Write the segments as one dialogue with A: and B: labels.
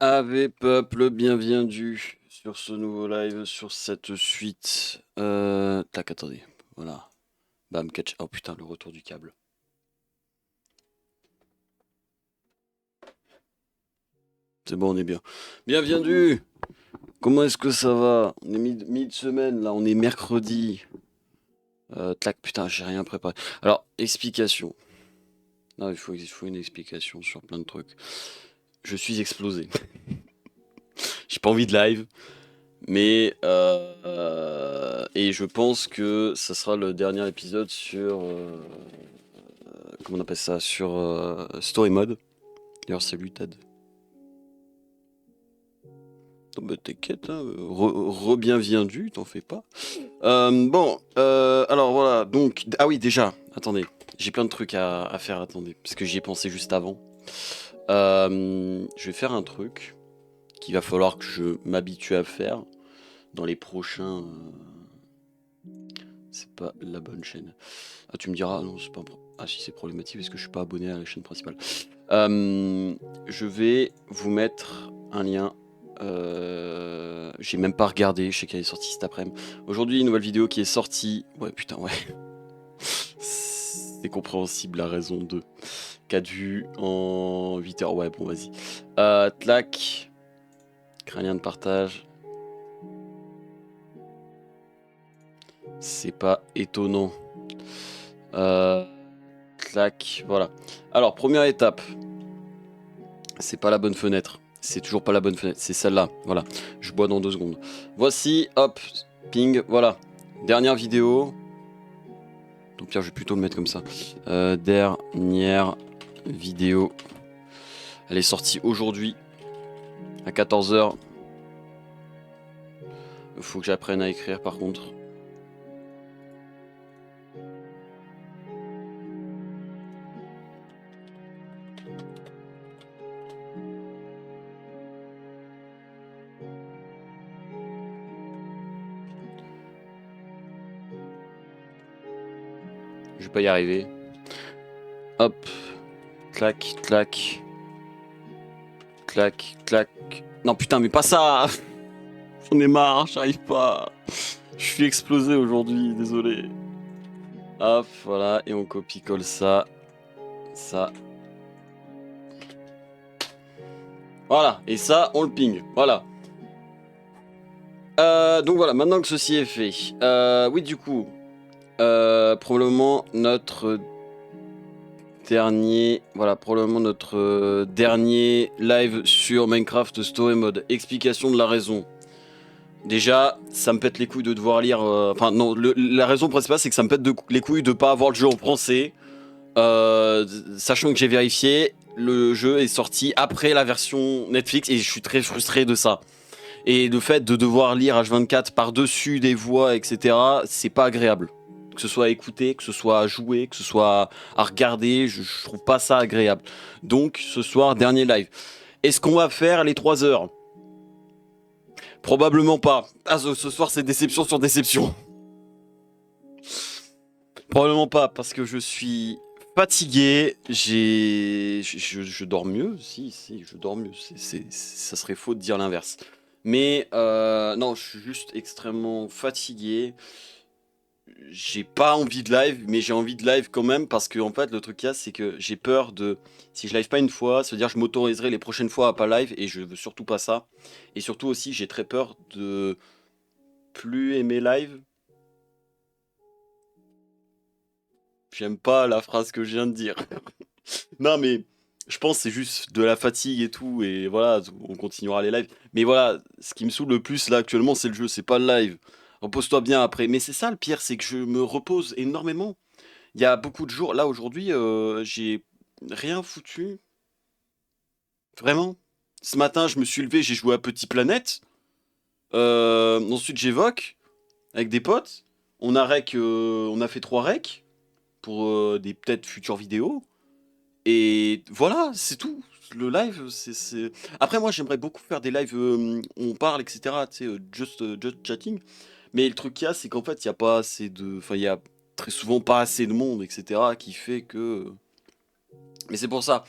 A: Ave peuple, bienvenue sur ce nouveau live, sur cette suite. Tac, attendez, voilà. Bam, catch. Oh putain, le retour du câble. C'est bon, on est bien. Bienvenue. Comment est-ce que ça va? On est mid-semaine, là, on est mercredi. Tac, putain, j'ai rien préparé. Alors, explication. Non, il faut une explication sur plein de trucs. Je suis explosé. J'ai pas envie de live. Mais et je pense que ça sera le dernier épisode sur comment on appelle ça, sur Story Mode. D'ailleurs, salut Tad. Oh, bah, t'inquiète, hein, re-bienvenue, t'en fais pas. Alors voilà, donc ah oui déjà, attendez, j'ai plein de trucs à faire, attendez, parce que j'y ai pensé juste avant. Je vais faire un truc qu'il va falloir que je m'habitue à faire dans les prochains. C'est pas la bonne chaîne. Ah, tu me diras, non, c'est pas. Ah, si c'est problématique parce que je suis pas abonné à la chaîne principale. Je vais vous mettre un lien. J'ai même pas regardé, je sais qu'elle est sortie cet après-midi. Aujourd'hui, une nouvelle vidéo qui est sortie. Ouais, putain, ouais. C'est compréhensible la raison de. Qu'a vu en 8 heures. Ouais, bon, vas-y. Tlac. Crânien de partage. C'est pas étonnant. Clac, voilà. Alors, première étape. C'est pas la bonne fenêtre. C'est toujours pas la bonne fenêtre. C'est celle-là. Voilà. Je bois dans 2 secondes. Voici, hop, ping, voilà. Dernière vidéo. Donc, Pierre, je vais plutôt le mettre comme ça. Dernière vidéo. Elle est sortie aujourd'hui à 14 h. Il faut que j'apprenne à écrire par contre. Je vais pas y arriver. Hop. Clac, clac. Clac, clac. Non putain, mais pas ça. J'en ai marre, j'arrive pas. Je suis explosé aujourd'hui, désolé. Hop, voilà, et on copie-colle ça. Ça. Voilà, et ça, on le ping. Voilà. Donc voilà, maintenant que ceci est fait. Oui, du coup. Probablement notre dernier. Voilà, probablement notre dernier live sur Minecraft Story Mode. Explication de la raison. Déjà, ça me pète les couilles de devoir lire. Enfin, non, la raison principale, c'est que ça me pète les couilles de pas avoir le jeu en français. Sachant que j'ai vérifié, le jeu est sorti après la version Netflix et je suis très frustré de ça. Et le fait de devoir lire H24 par-dessus des voix, etc., c'est pas agréable. Que ce soit à écouter, que ce soit à jouer, que ce soit à regarder, je trouve pas ça agréable. Donc, ce soir, dernier live. Est-ce qu'on va faire les 3 heures? Probablement pas. Ah, ce soir, c'est déception sur déception. Probablement pas, parce que je suis fatigué. Je dors mieux. Si, je dors mieux. Ça serait faux de dire l'inverse. Mais non, je suis juste extrêmement fatigué. J'ai pas envie de live, mais j'ai envie de live quand même parce que en fait, le truc qu'il y a, c'est que j'ai peur de. Si je live pas une fois, ça veut dire que je m'autoriserai les prochaines fois à pas live et je veux surtout pas ça. Et surtout aussi, j'ai très peur de plus aimer live. J'aime pas la phrase que je viens de dire. Non, mais je pense que c'est juste de la fatigue et tout, et voilà, on continuera les lives. Mais voilà, ce qui me saoule le plus là actuellement, c'est le jeu, c'est pas le live. Repose-toi bien après. Mais c'est ça le pire, c'est que je me repose énormément. Il y a beaucoup de jours, là aujourd'hui, j'ai rien foutu. Vraiment. Ce matin, je me suis levé, j'ai joué à Petit Planète. Ensuite, j'évoque avec des potes. On a fait 3 recs pour des peut-être futures vidéos. Et voilà, c'est tout. Le live, Après, moi, j'aimerais beaucoup faire des lives où on parle, etc. Tu sais, just chatting. Mais le truc qu'il y a, c'est qu'en fait, il n'y a pas assez de. Enfin, il y a très souvent pas assez de monde, etc. qui fait que. Mais c'est pour ça.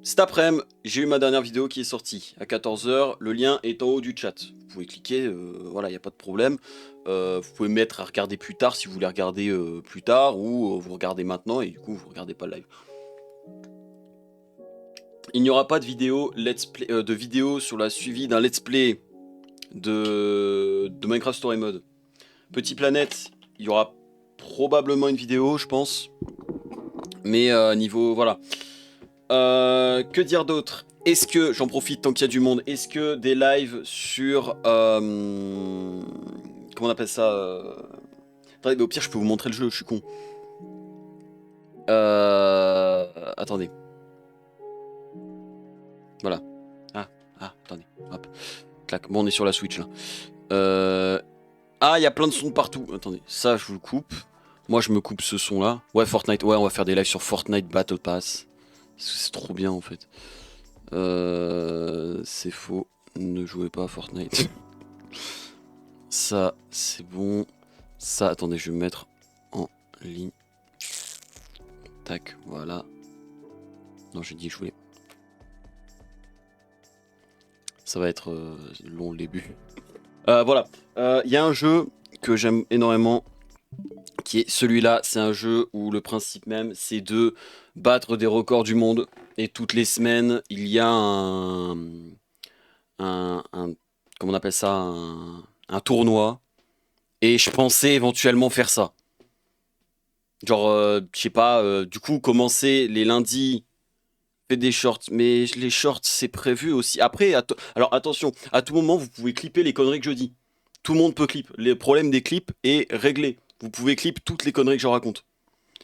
A: Cet après-midi, j'ai eu ma dernière vidéo qui est sortie à 14 h. Le lien est en haut du chat. Vous pouvez cliquer, voilà, il n'y a pas de problème. Vous pouvez mettre à regarder plus tard si vous voulez regarder plus tard ou vous regardez maintenant et du coup vous regardez pas le live. Il n'y aura pas de vidéo, sur la suivi d'un let's play de Minecraft Story Mode. Petit Planète, il y aura probablement une vidéo, je pense. Mais niveau, voilà. Que dire d'autre? Est-ce que, j'en profite tant qu'il y a du monde, est-ce que des lives sur... comment on appelle ça Attendez, mais au pire, je peux vous montrer le jeu, je suis con. Attendez. Voilà. Attendez. Hop. Clac. Bon, on est sur la Switch, là. Ah, il y a plein de sons partout. Attendez, ça, je vous le coupe. Moi, je me coupe ce son-là. Ouais, Fortnite. Ouais, on va faire des lives sur Fortnite Battle Pass. C'est trop bien, en fait. C'est faux. Ne jouez pas à Fortnite. Ça, c'est bon. Ça, attendez, je vais me mettre en ligne. Tac, voilà. Non, j'ai dit que je voulais. Ça va être long le début. Voilà. Il y a un jeu que j'aime énormément. Qui est celui-là. C'est un jeu où le principe même, c'est de battre des records du monde. Et toutes les semaines, il y a comment on appelle ça, un tournoi. Et je pensais éventuellement faire ça. Genre, je sais pas, du coup, commencer les lundis, faire des shorts. Mais les shorts, c'est prévu aussi. Après, alors attention, à tout moment, vous pouvez clipper les conneries que je dis. Tout le monde peut clip. Le problème des clips est réglé. Vous pouvez clip toutes les conneries que je raconte.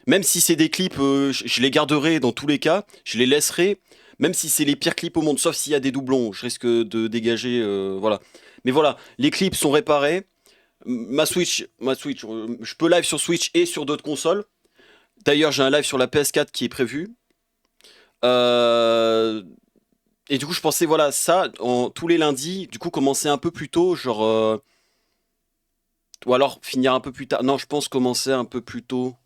A: Même si c'est des clips, je les garderai dans tous les cas. Je les laisserai. Même si c'est les pires clips au monde, sauf s'il y a des doublons, je risque de dégager, voilà. Mais voilà, les clips sont réparés. Ma Switch, je peux live sur Switch et sur d'autres consoles. D'ailleurs, j'ai un live sur la PS4 qui est prévu. Et du coup, je pensais, voilà, ça, tous les lundis, du coup, commencer un peu plus tôt, genre... ou alors finir un peu plus tard. Non, je pense commencer un peu plus tôt.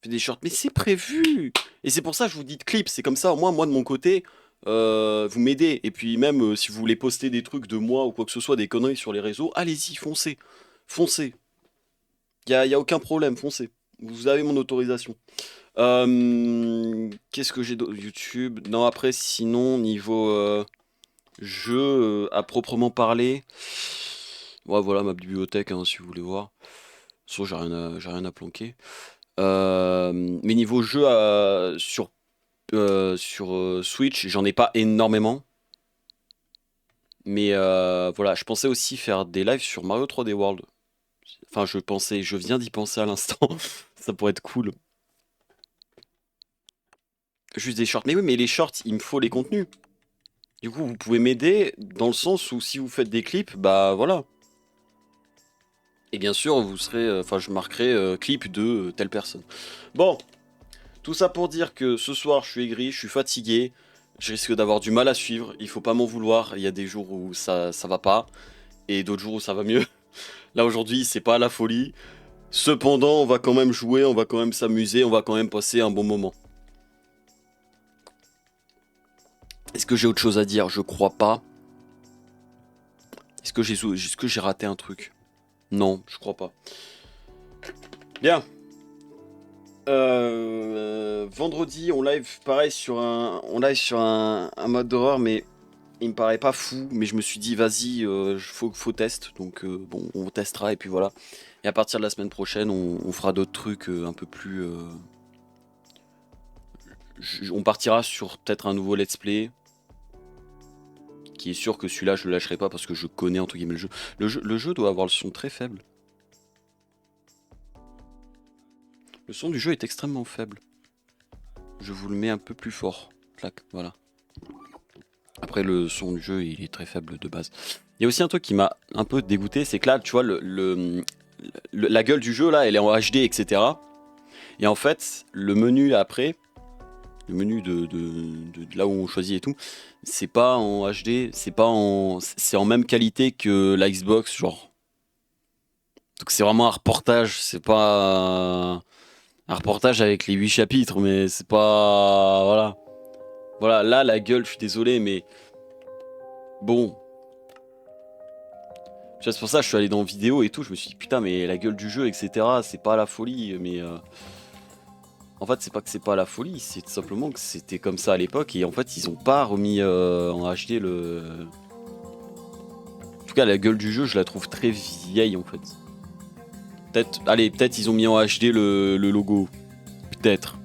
A: Faire des shorts. Mais c'est prévu! Et c'est pour ça que je vous dis de clip. C'est comme ça, au moins, moi, de mon côté, vous m'aidez. Et puis même, si vous voulez poster des trucs de moi ou quoi que ce soit, des conneries sur les réseaux, allez-y, foncez. Foncez. Y a aucun problème, foncez. Vous avez mon autorisation. Qu'est-ce que j'ai d'autre? YouTube. Non, après, sinon, niveau jeu à proprement parler. Ouais, voilà ma bibliothèque, hein, si vous voulez voir. Sauf j'ai rien à planquer. Mais niveau jeu sur Switch, j'en ai pas énormément. Mais voilà, je pensais aussi faire des lives sur Mario 3D World. Enfin, je viens d'y penser à l'instant. Ça pourrait être cool. Juste des shorts. Mais oui, mais les shorts, il me faut les contenus. Du coup, vous pouvez m'aider dans le sens où si vous faites des clips, bah voilà. Et bien sûr, vous serez, enfin, je marquerai clip de telle personne. Bon, tout ça pour dire que ce soir, je suis aigri, je suis fatigué. Je risque d'avoir du mal à suivre. Il faut pas m'en vouloir. Il y a des jours où ça va pas et d'autres jours où ça va mieux. Là aujourd'hui, c'est pas la folie. Cependant, on va quand même jouer, on va quand même s'amuser, on va quand même passer un bon moment. Est-ce que j'ai autre chose à dire? Je crois pas. Est-ce que j'ai raté un truc? Non, je crois pas. Bien. Vendredi, on live pareil sur un mode d'horreur, mais il me paraît pas fou. Mais je me suis dit, vas-y, faut test. Donc bon, on testera et puis voilà. Et à partir de la semaine prochaine, on fera d'autres trucs un peu plus. On partira sur peut-être un nouveau let's play. Qui est sûr que celui-là, je le lâcherai pas parce que je connais entre guillemets le jeu. Le jeu doit avoir le son très faible. Le son du jeu est extrêmement faible. Je vous le mets un peu plus fort. Clac, voilà. Après, le son du jeu, il est très faible de base. Il y a aussi un truc qui m'a un peu dégoûté, c'est que là, tu vois, la gueule du jeu, là, elle est en HD, etc. Et en fait, le menu après, le menu de là où on choisit et tout, c'est pas en HD, c'est en même qualité que la Xbox, genre. Donc c'est vraiment un reportage, c'est pas... Un reportage avec les 8 chapitres, mais c'est pas... Voilà. Voilà, là, la gueule, je suis désolé, mais... Bon. Tu vois, c'est pour ça que je suis allé dans vidéo et tout, je me suis dit, putain, mais la gueule du jeu, etc., c'est pas la folie, mais... En fait, c'est pas que c'est pas la folie, c'est tout simplement que c'était comme ça à l'époque, et en fait, ils ont pas remis en HD le... En tout cas, la gueule du jeu, je la trouve très vieille, en fait. Peut-être, allez, peut-être ils ont mis en HD le logo. Peut-être.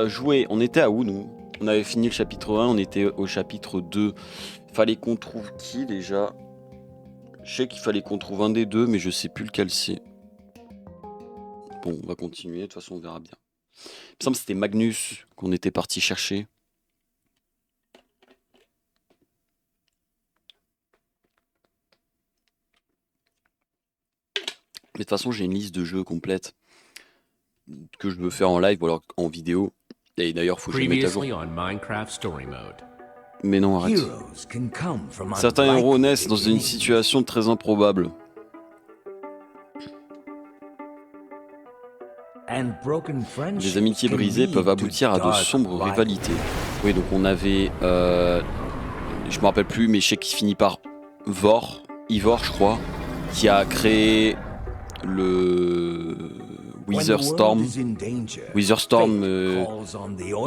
A: Jouer, on était à où nous? On avait fini le chapitre 1, on était au chapitre 2. Fallait qu'on trouve qui déjà? Je sais qu'il fallait qu'on trouve un des deux, mais je sais plus lequel c'est. Bon, on va continuer, de toute façon on verra bien. Il me semble que c'était Magnus qu'on était parti chercher. Mais de toute façon j'ai une liste de jeux complète que je veux faire en live ou alors en vidéo. Et d'ailleurs faut que je les mette à jour. Mais non, arrête. Certains héros naissent dans une situation très improbable. Des amitiés brisées peuvent aboutir à de sombres rivalités. Oui, donc on avait... je me rappelle plus, mais je sais qu'il finit par Ivor je crois, qui a créé le Wither Storm. Wither Storm,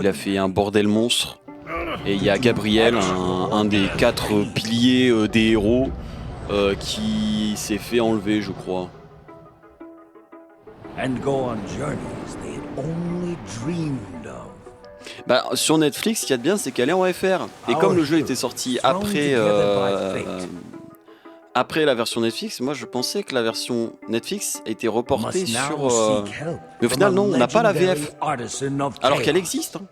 A: il a fait un bordel monstre. Et il y a Gabriel, un des 4 piliers des héros, qui s'est fait enlever, je crois. Bah, sur Netflix, ce qu'il y a de bien, c'est qu'elle est en FR. Et comme le jeu était sorti après la version Netflix, moi je pensais que la version Netflix était reportée sur... Mais au final, non, on n'a pas la VF. Alors qu'elle existe. Hein.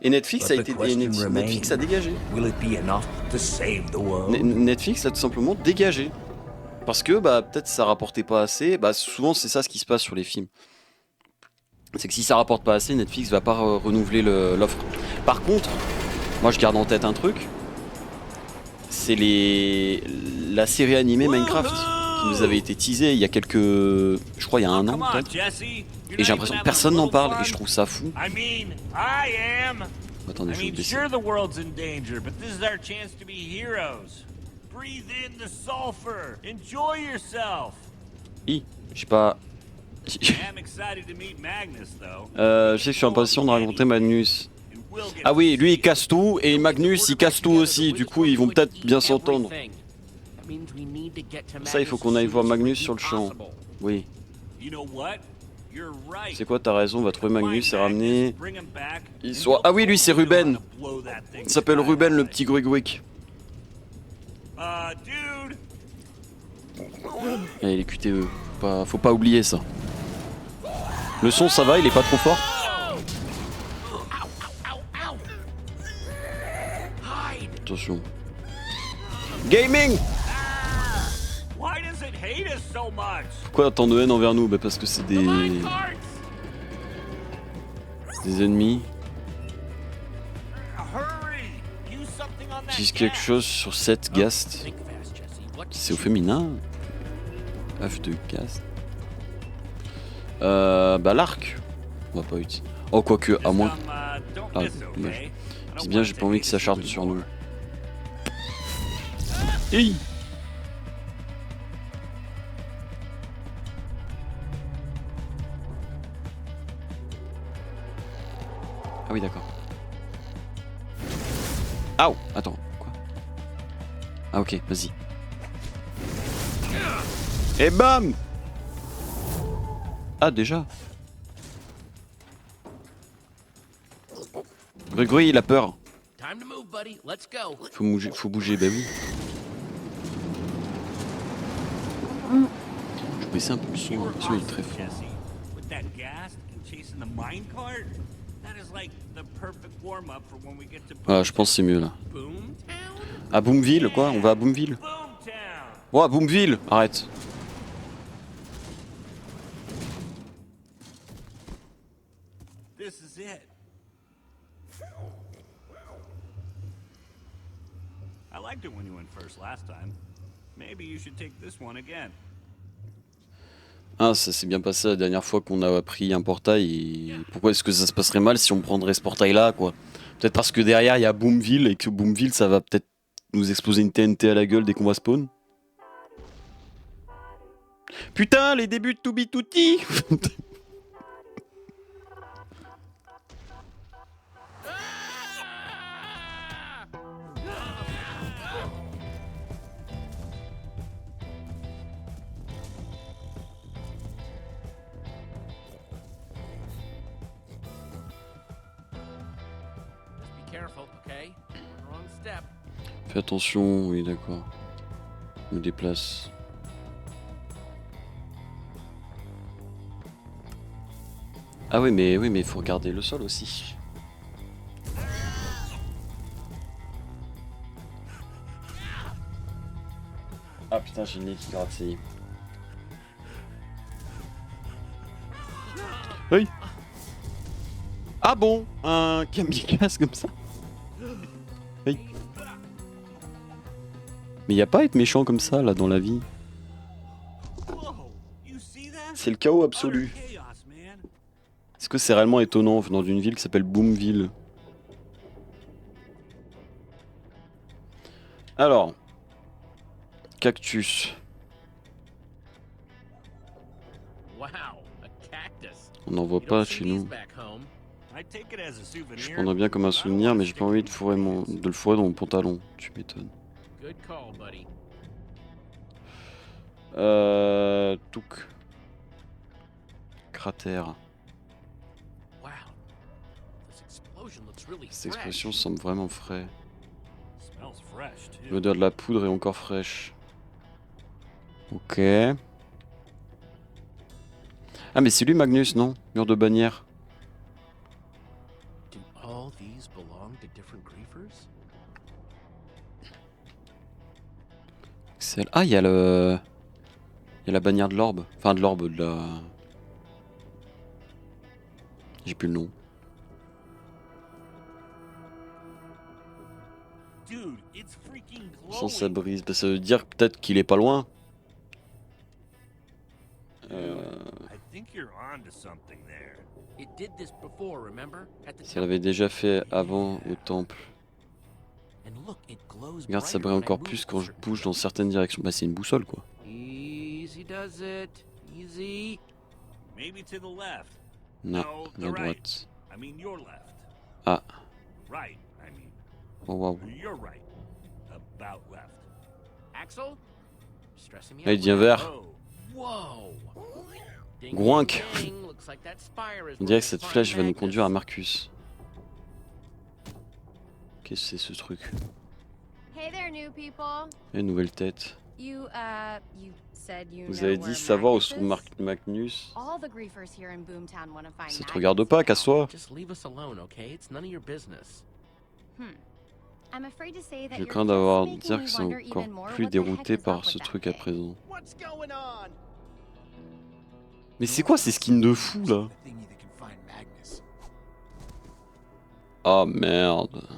A: Et Netflix a dégagé. Netflix a tout simplement dégagé. Parce que bah, peut-être ça rapportait pas assez. Bah, souvent, c'est ça ce qui se passe sur les films. C'est que si ça rapporte pas assez, Netflix va pas renouveler l'offre. Par contre, moi je garde en tête un truc. C'est la série animée Minecraft qui nous avait été teasée il y a quelques... Je crois il y a un an peut-être. Et j'ai l'impression que personne n'en parle et je trouve ça fou. Attendez, je vais baisser. J'ai pas... je sais que je suis impatient de rencontrer Magnus. Ah oui, lui il casse tout et Magnus il casse tout aussi, du coup ils vont peut-être bien s'entendre. Ça il faut qu'on aille voir Magnus sur le champ. Oui. C'est quoi, t'as raison, on va trouver Magnus et ramener... Ah oui, lui c'est Ruben. Il s'appelle Ruben le petit Gruigruig. Et les QTE, faut pas oublier ça. Le son ça va, il est pas trop fort. Attention. Gaming! Pourquoi tant de haine envers nous? Bah parce que c'est des ennemis. Dis quelque chose sur cette Gast. C'est au féminin? F de Gast. Bah l'arc. On va pas utiliser. Oh quoique, à moins... Ah, dommage. C'est bien, j'ai pas envie que ça s'acharne sur nous. Hey. Ah oui, d'accord. Ah oh, attends, quoi? Ah ok, vas-y. Et bam! Ah déjà? Grégory, il a peur. Faut bouger, bah oui. Je vais baisser un peu le son, il est très fort. Ah, je pense que c'est mieux là. À Boomville, quoi? On va à Boomville? Oh, à Boomville! Arrête. Ah, ça s'est bien passé la dernière fois qu'on a pris un portail et pourquoi est-ce que ça se passerait mal si on prendrait ce portail-là, quoi? Peut-être parce que derrière il y a Boomville et que Boomville ça va peut-être nous exploser une TNT à la gueule dès qu'on va spawn. Putain, les débuts de Toubi Touti. Fais attention, oui d'accord. Je me déplace. Ah oui mais il faut regarder le sol aussi. Ah putain, j'ai le nez qui gratte, ça y est. Oui. Ah bon, un kamikaze comme ça. Oui. Mais y a pas à être méchant comme ça là dans la vie. C'est le chaos absolu. Est-ce que c'est réellement étonnant venant d'une ville qui s'appelle Boomville? Alors, cactus. On n'en voit pas chez nous. Je prendrais bien comme un souvenir, mais j'ai pas envie de le fourrer dans mon pantalon. Tu m'étonnes. Touk. Cratère. Cette expression semble vraiment frais. L'odeur de la poudre est encore fraîche. Ok. Ah mais c'est lui Magnus, non? Mur de bannière. Ah, il y a le... Il y a la bannière de l'orbe. Enfin de l'orbe, de la... J'ai plus le nom. Sans sa brise, bah, ça veut dire peut-être qu'il est pas loin. Ça l'avait déjà fait avant au temple. Regarde, ça brille encore plus quand je bouge dans certaines directions. Bah c'est une boussole quoi. Non, à droite. Ah. Oh waouh. Ah, il devient vert. Groinc. On dirait que cette flèche va nous conduire à Marcus. Qu'est-ce que c'est ce truc? Une nouvelle tête. Vous avez dit savoir où se trouve Magnus. Ça te regarde pas, casse-toi. Je crains d'avoir dire que c'est encore plus dérouté par ce truc à présent. Mais c'est quoi ces skins de fou là? Oh merde.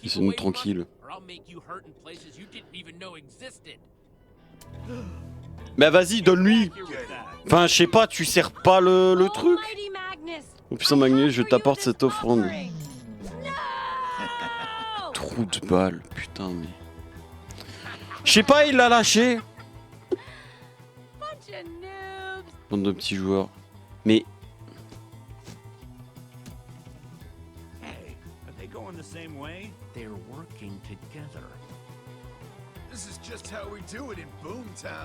A: Laissez-nous tranquille. Mais vas-y, donne-lui. Enfin, je sais pas, tu sers pas le truc. Oh putain Magnus, je t'apporte cette offrande. Trou de balle, putain mais... Je sais pas, il l'a lâché. Bande de petits joueurs. Mais... C'est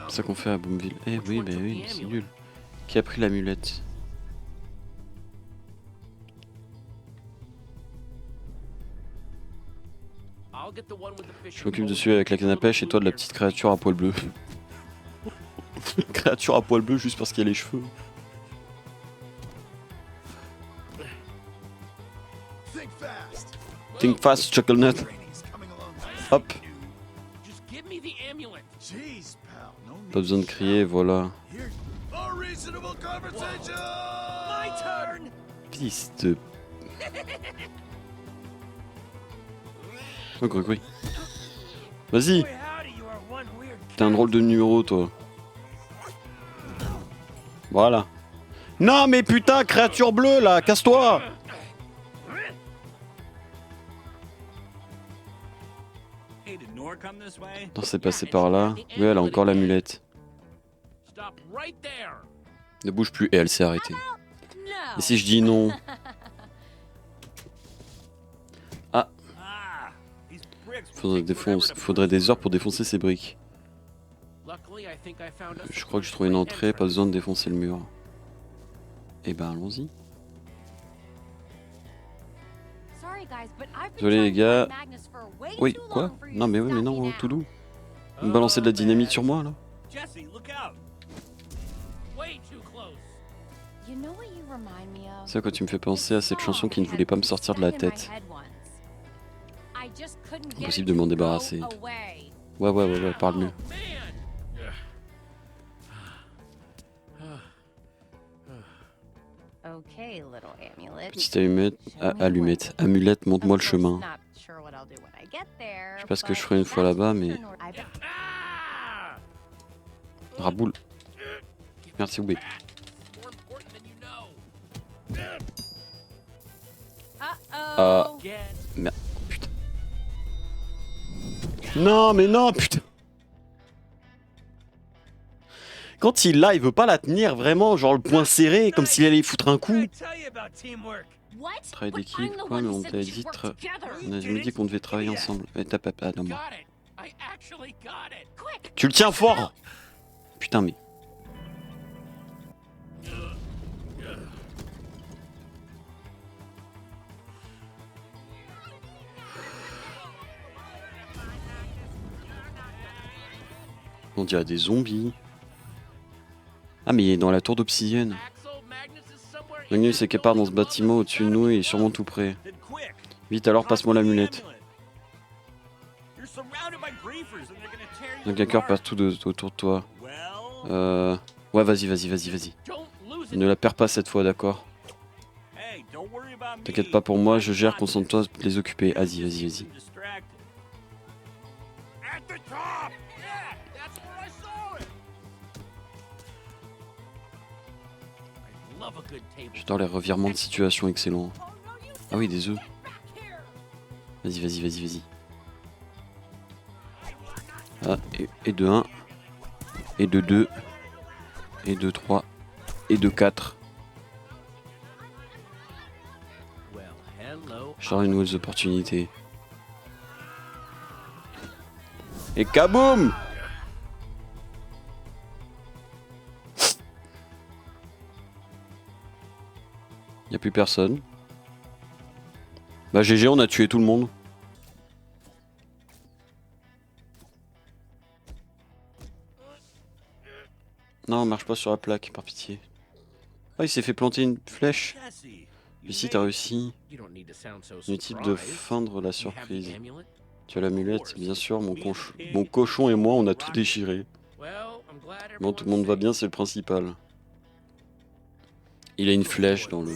A: ça qu'on fait à Boomville. Eh oui, bah oui, c'est nul. Qui a pris l'amulette? Je m'occupe de celui avec la canne à pêche et toi de la petite créature à poil bleu. Créature à poil bleu juste parce qu'il y a les cheveux. Think fast, chocolate. Hop. Pas besoin de crier, voilà. Fils de... Oh, Grégory. Vas-y. T'es un drôle de numéro, toi. Voilà. Non, mais putain, créature bleue, là, casse-toi. Non, c'est passé par là. Oui, elle a encore l'amulette. Ne bouge plus. Et elle s'est arrêtée. Et si je dis non? Ah. Faudrait des heures pour défoncer ces briques. Je crois que je trouve une entrée, pas besoin de défoncer le mur. Eh ben, allons-y. Désolé les gars. Oui, quoi? Non mais oui, mais non, tout doux. Vous me balancez de la dynamite sur moi, là? C'est quoi, tu me fais penser à cette chanson qui ne voulait pas me sortir de la tête. Impossible de m'en débarrasser. Ouais, parle mieux. Petite amulette, montre-moi le chemin. Je sais pas ce que je ferai une fois là-bas, mais... Raboule. Merci, Oubé. Merde, putain. Non, mais non, putain. Quand il là, il veut pas la tenir vraiment, genre le poing serré, comme s'il allait foutre un coup. Travail d'équipe, quoi, mais on t'avait dit... On a dit qu'on devait travailler ensemble. Ah non, moi. Tu le tiens fort. Putain, mais... On dirait des zombies. Ah mais il est dans la tour d'obsidienne. Magnus est quelque part dans ce bâtiment au-dessus de nous et il est sûrement tout près. Vite alors, passe-moi l'amulette. Donc un cœur partout autour de toi. Ouais, vas-y. Ne la perds pas cette fois, d'accord? T'inquiète pas pour moi, je gère, concentre-toi de les occuper. Vas-y. J'adore les revirements de situation excellents. Ah oui, des œufs. Vas-y. Ah, et de 1. Et de 2. Et de 3. Et de 4. J'aurai une nouvelle opportunité. Et kaboum! Y'a plus personne. Bah GG, on a tué tout le monde. Non, on marche pas sur la plaque, par pitié. Ah, il s'est fait planter une flèche. Ici, t'as réussi. Inutile de feindre la surprise. Tu as l'amulette, bien sûr, mon cochon et moi, on a tout déchiré. Bon, tout le monde va bien, c'est le principal. Il a une flèche dans le...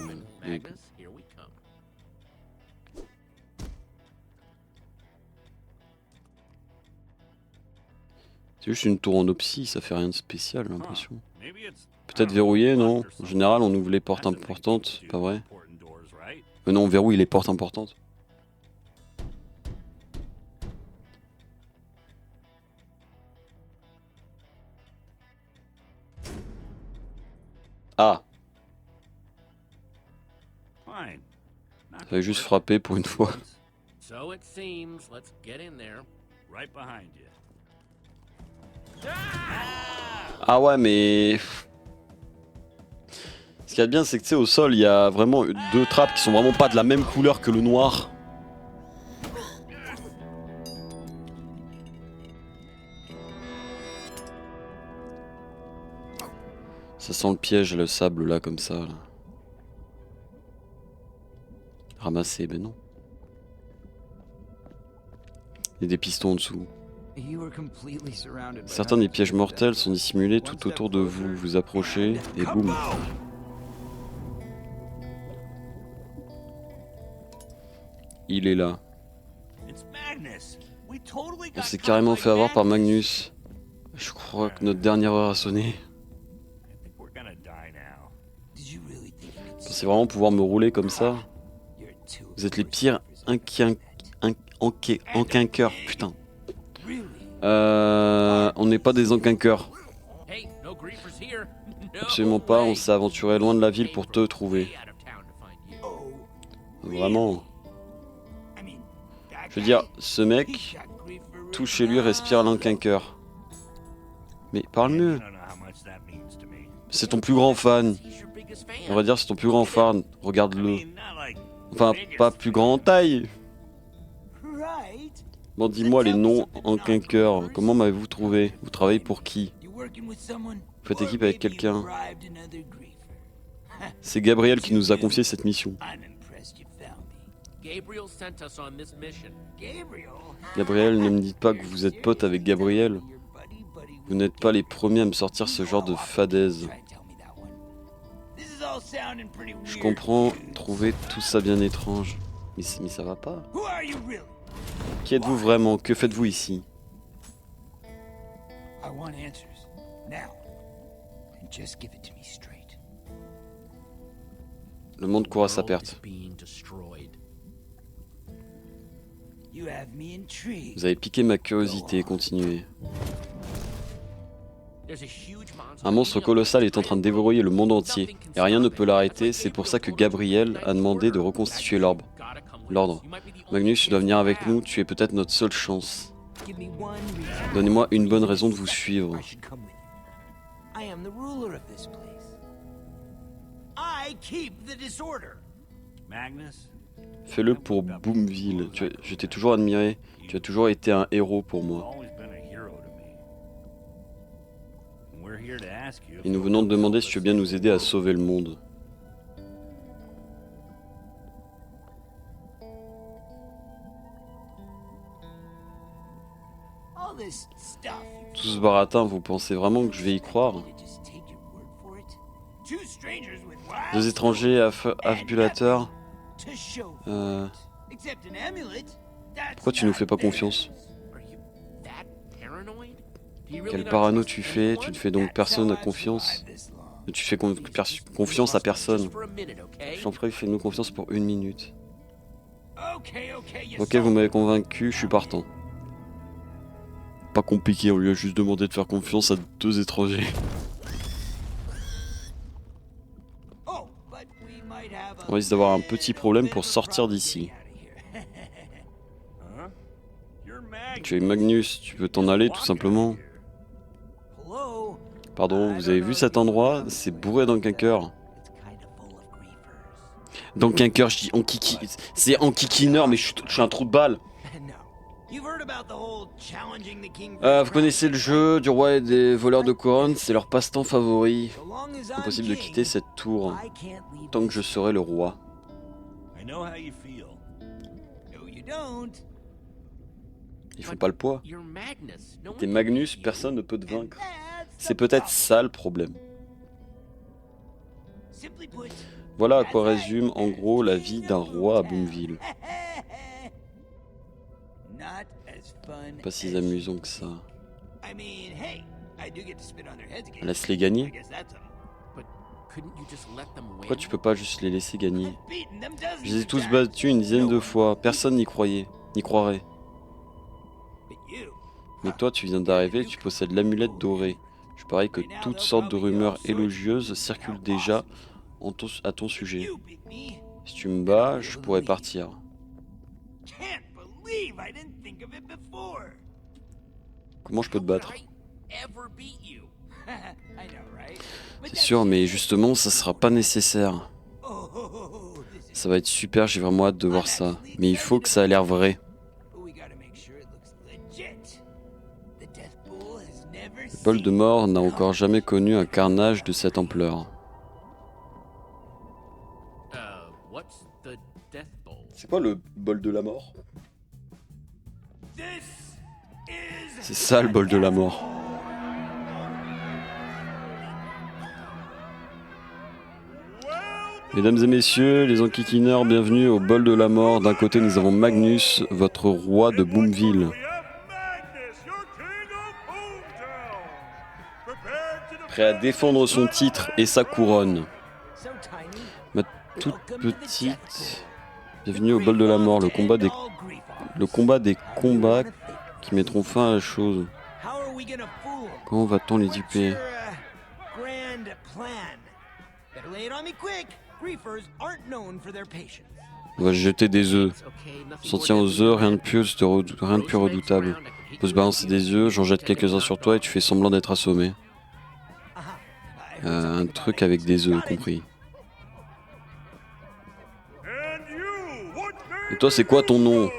A: C'est juste une tour en opsie, ça fait rien de spécial, j'ai l'impression. Peut-être verrouillé, non? En général, on ouvre les portes importantes, pas vrai? Mais non, on verrouille les portes importantes. Ah! J'avais juste frappé pour une fois. Ah ouais, mais... Ce qu'il y a de bien, c'est que tu sais, au sol, il y a vraiment deux trappes qui sont vraiment pas de la même couleur que le noir. Ça sent le piège, le sable là, comme ça. Là. Ramasser, ben non. Il y a des pistons en dessous. Certains des pièges mortels sont dissimulés tout autour de vous. Vous approchez et boum. Il est là. On s'est carrément fait avoir par Magnus. Je crois que notre dernière heure a sonné. Pensez vraiment pouvoir me rouler comme ça? Vous êtes les pires enquinqueurs, putain. On n'est pas des enquinqueurs. Absolument pas, on s'est aventuré loin de la ville pour te trouver. Vraiment. Je veux dire, ce mec, tout chez lui respire l'enquinqueur. Mais parle mieux. C'est ton plus grand fan. On va dire c'est ton plus grand fan. Regarde-le. Enfin, pas plus grand en taille. Bon, dis-moi les noms enquinqueurs. Comment m'avez-vous trouvé? Vous travaillez pour qui? Vous faites équipe avec quelqu'un? C'est Gabriel qui nous a confié cette mission. Gabriel, ne me dites pas que vous êtes pote avec Gabriel. Vous n'êtes pas les premiers à me sortir ce genre de fadaise. Je comprends, trouver tout ça bien étrange. Mais ça va pas. Qui êtes-vous vraiment? Que faites-vous ici? Le monde court à sa perte. Vous avez piqué ma curiosité, continuez. Un monstre colossal est en train de déverrouiller le monde entier, et rien ne peut l'arrêter, c'est pour ça que Gabriel a demandé de reconstituer l'ordre. Magnus, tu dois venir avec nous, tu es peut-être notre seule chance. Donnez-moi une bonne raison de vous suivre. Fais-le pour Boomville. Je t'ai toujours admiré. Tu as toujours été un héros pour moi. Et nous venons de demander si tu veux bien nous aider à sauver le monde. Tout ce baratin, vous pensez vraiment que je vais y croire? Deux étrangers affubulateurs. Pourquoi tu nous fais pas confiance? Quel parano tu fais? Tu ne fais donc personne à confiance? Tu fais confiance à personne. Je t'en prie, fais-nous confiance pour 1 minute. Ok, vous m'avez convaincu, je suis partant. Pas compliqué, on lui a juste demandé de faire confiance à 2 étrangers. On risque d'avoir un petit problème pour sortir d'ici. Tu es Magnus, tu peux t'en aller tout simplement. Pardon, vous avez vu cet endroit? C'est bourré d'enquinqueurs. D'enquinqueurs, je dis enquiqui... C'est enquiquineur, mais je suis un trou de balle. Vous connaissez le jeu du roi et des voleurs de couronne, c'est leur passe-temps favori. Impossible de quitter cette tour tant que je serai le roi. Ils font pas le poids. T'es Magnus, personne ne peut te vaincre. C'est peut-être ça le problème. Voilà à quoi résume en gros la vie d'un roi à Boomville. Pas si amusant que ça. Laisse-les gagner. Pourquoi tu peux pas juste les laisser gagner? Je les ai tous battus une dizaine de fois, personne n'y croyait, n'y croirait. Mais toi tu viens d'arriver, tu possèdes l'amulette dorée. Je parie que toutes sortes de rumeurs élogieuses circulent déjà à ton sujet. Si tu me bats, je pourrais partir. Comment je peux te battre? C'est sûr, mais justement, ça sera pas nécessaire. Ça va être super, j'ai vraiment hâte de voir ça. Mais il faut que ça ait l'air vrai. Voldemort n'a encore jamais connu un carnage de cette ampleur. C'est quoi le bol de la mort? C'est ça le bol de la mort. Mesdames et messieurs, les enquiquineurs, bienvenue au bol de la mort. D'un côté, nous avons Magnus, votre roi de Boomville. Prêt à défendre son titre et sa couronne. Ma toute petite, bienvenue au bol de la mort, le combat des combats qui mettront fin à la chose. Comment va-t-on les duper? On va jeter des œufs. S'en tient aux œufs, rien de plus redoutable. On peut se balancer des œufs, j'en jette quelques-uns sur toi et tu fais semblant d'être assommé. Un truc avec des œufs, compris. Et toi, c'est quoi ton nom?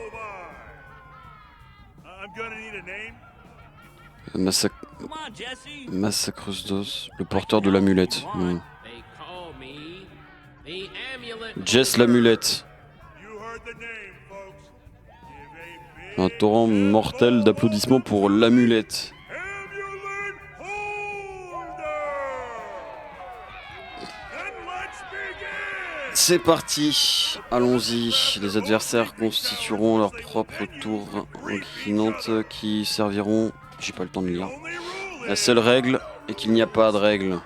A: Massacreuse d'os, le porteur de l'amulette. Jess l'amulette. Un torrent mortel d'applaudissements pour l'amulette. C'est parti, allons-y. Les adversaires constitueront leur propre tour inclinante qui serviront, j'ai pas le temps de lire. La seule règle est qu'il n'y a pas de règle.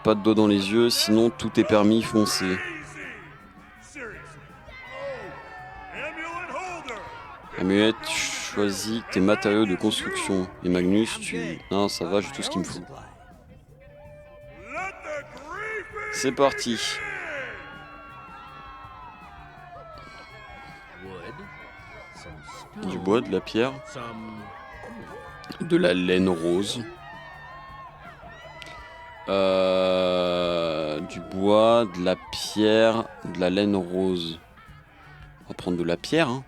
A: Pas de dos dans les yeux, sinon tout est permis, foncez. Amulette, choisis tes matériaux de construction. Et Magnus, non, ça va, j'ai tout ce qu'il me faut. C'est parti. Du bois, de la pierre, de la laine rose. Du bois, de la pierre, de la laine rose. On va prendre de la pierre, hein.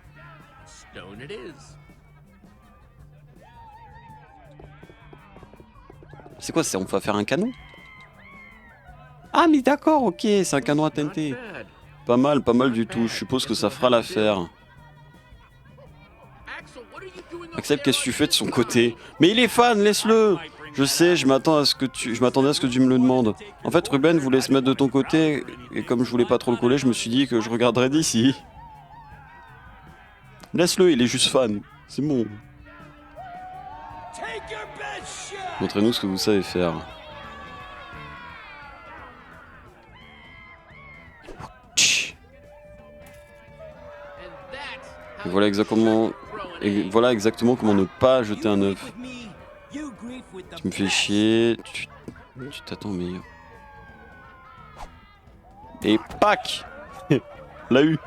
A: C'est quoi, on va faire un canon? Ah mais d'accord, ok, c'est un canon à TNT. Pas mal du tout, je suppose que ça fera l'affaire. Axel, qu'est-ce que tu fais de son côté? Mais il est fan, laisse-le. Je sais, je m'attendais à ce que tu me le demandes. En fait, Ruben voulait se mettre de ton côté, et comme je voulais pas trop le coller, je me suis dit que je regarderais d'ici. Laisse-le, il est juste fan. C'est bon. Montrez-nous ce que vous savez faire. Et voilà exactement comment ne pas jeter un œuf. Tu me fais chier. Tu t'attends meilleur. Et pack. L'a eu.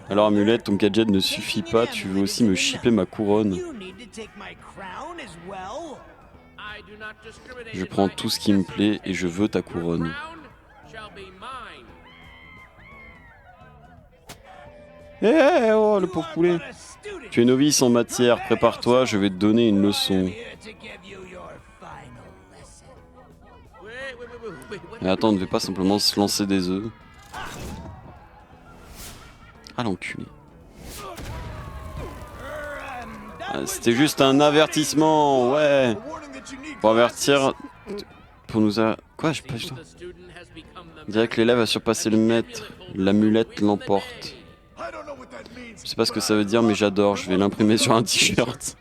A: Alors Amulette, ton gadget ne suffit pas, tu veux aussi me shipper ma couronne. Je prends tout ce qui me plaît et je veux ta couronne. Eh oh, le pauvre poulet. Tu es novice en matière, prépare-toi, je vais te donner une leçon. Mais attends, on ne devait pas simplement se lancer des œufs. Ah l'enculé. Ah, c'était juste un avertissement, ouais. Pour avertir... Pour nous... Quoi, j'ai pas du tout. On dirait que l'élève a surpassé le maître. L'amulette l'emporte. Je sais pas ce que ça veut dire, mais j'adore. Je vais l'imprimer sur un t-shirt.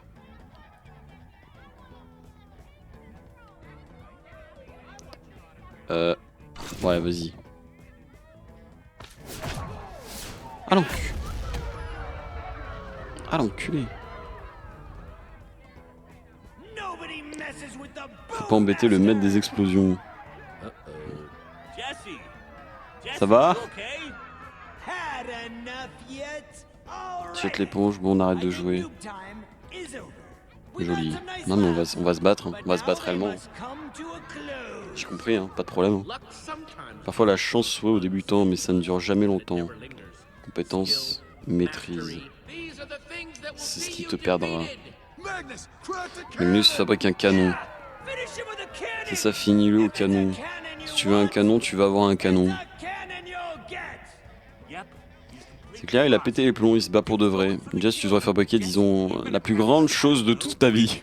A: Ouais, vas-y. Ah l'enculé. Ah l'enculé. Faut pas embêter le maître des explosions. Ça va? Jette l'éponge, bon on arrête de jouer. Joli. Non mais on va se battre, hein. On va se battre réellement. J'ai compris, hein, pas de problème. Parfois la chance sourit aux débutants, mais ça ne dure jamais longtemps. Compétence, maîtrise. C'est ce qui te perdra. Magnus fabrique un canon. C'est ça, finis-le au canon. Si tu veux un canon, tu vas avoir un canon. C'est clair, il a pété les plombs, il se bat pour de vrai. Jess, tu devrais fabriquer, disons, la plus grande chose de toute ta vie.